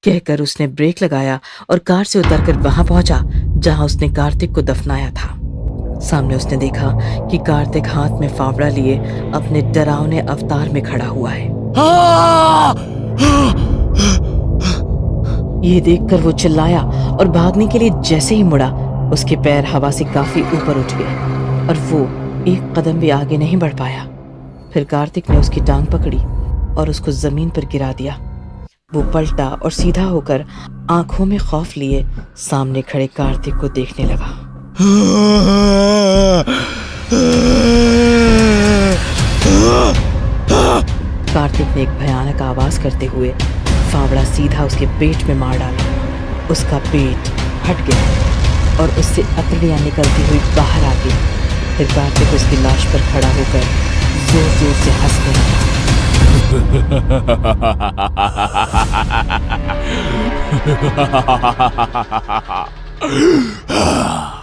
कहकर उसने ब्रेक लगाया और कार से उतरकर वहां पहुंचा जहां उसने कार्तिक को दफनाया था। सामने उसने देखा कि कार्तिक हाथ में फावड़ा लिए अपने डरावने अवतार में खड़ा हुआ है। ये देखकर वो चिल्लाया और भागने के लिए जैसे ही मुड़ा, उसके पैर हवा से काफी ऊपर उठ गए और वो एक कदम भी आगे नहीं बढ़ पाया। फिर कार्तिक ने उसकी टांग पकड़ी और उसको जमीन पर गिरा दिया। वो पलटा और सीधा होकर आंखों में खौफ लिए सामने खड़े कार्तिक को देखने लगा। कार्तिक ने एक भयानक आवाज करते हुए फावड़ा सीधा उसके पेट में मार डाला। उसका पेट फट गया और उससे अतड़ियां निकलती हुई बाहर आ गई। फिर कार्तिक उसकी लाश पर खड़ा होकर जोर जोर से हंसने लगा। Ha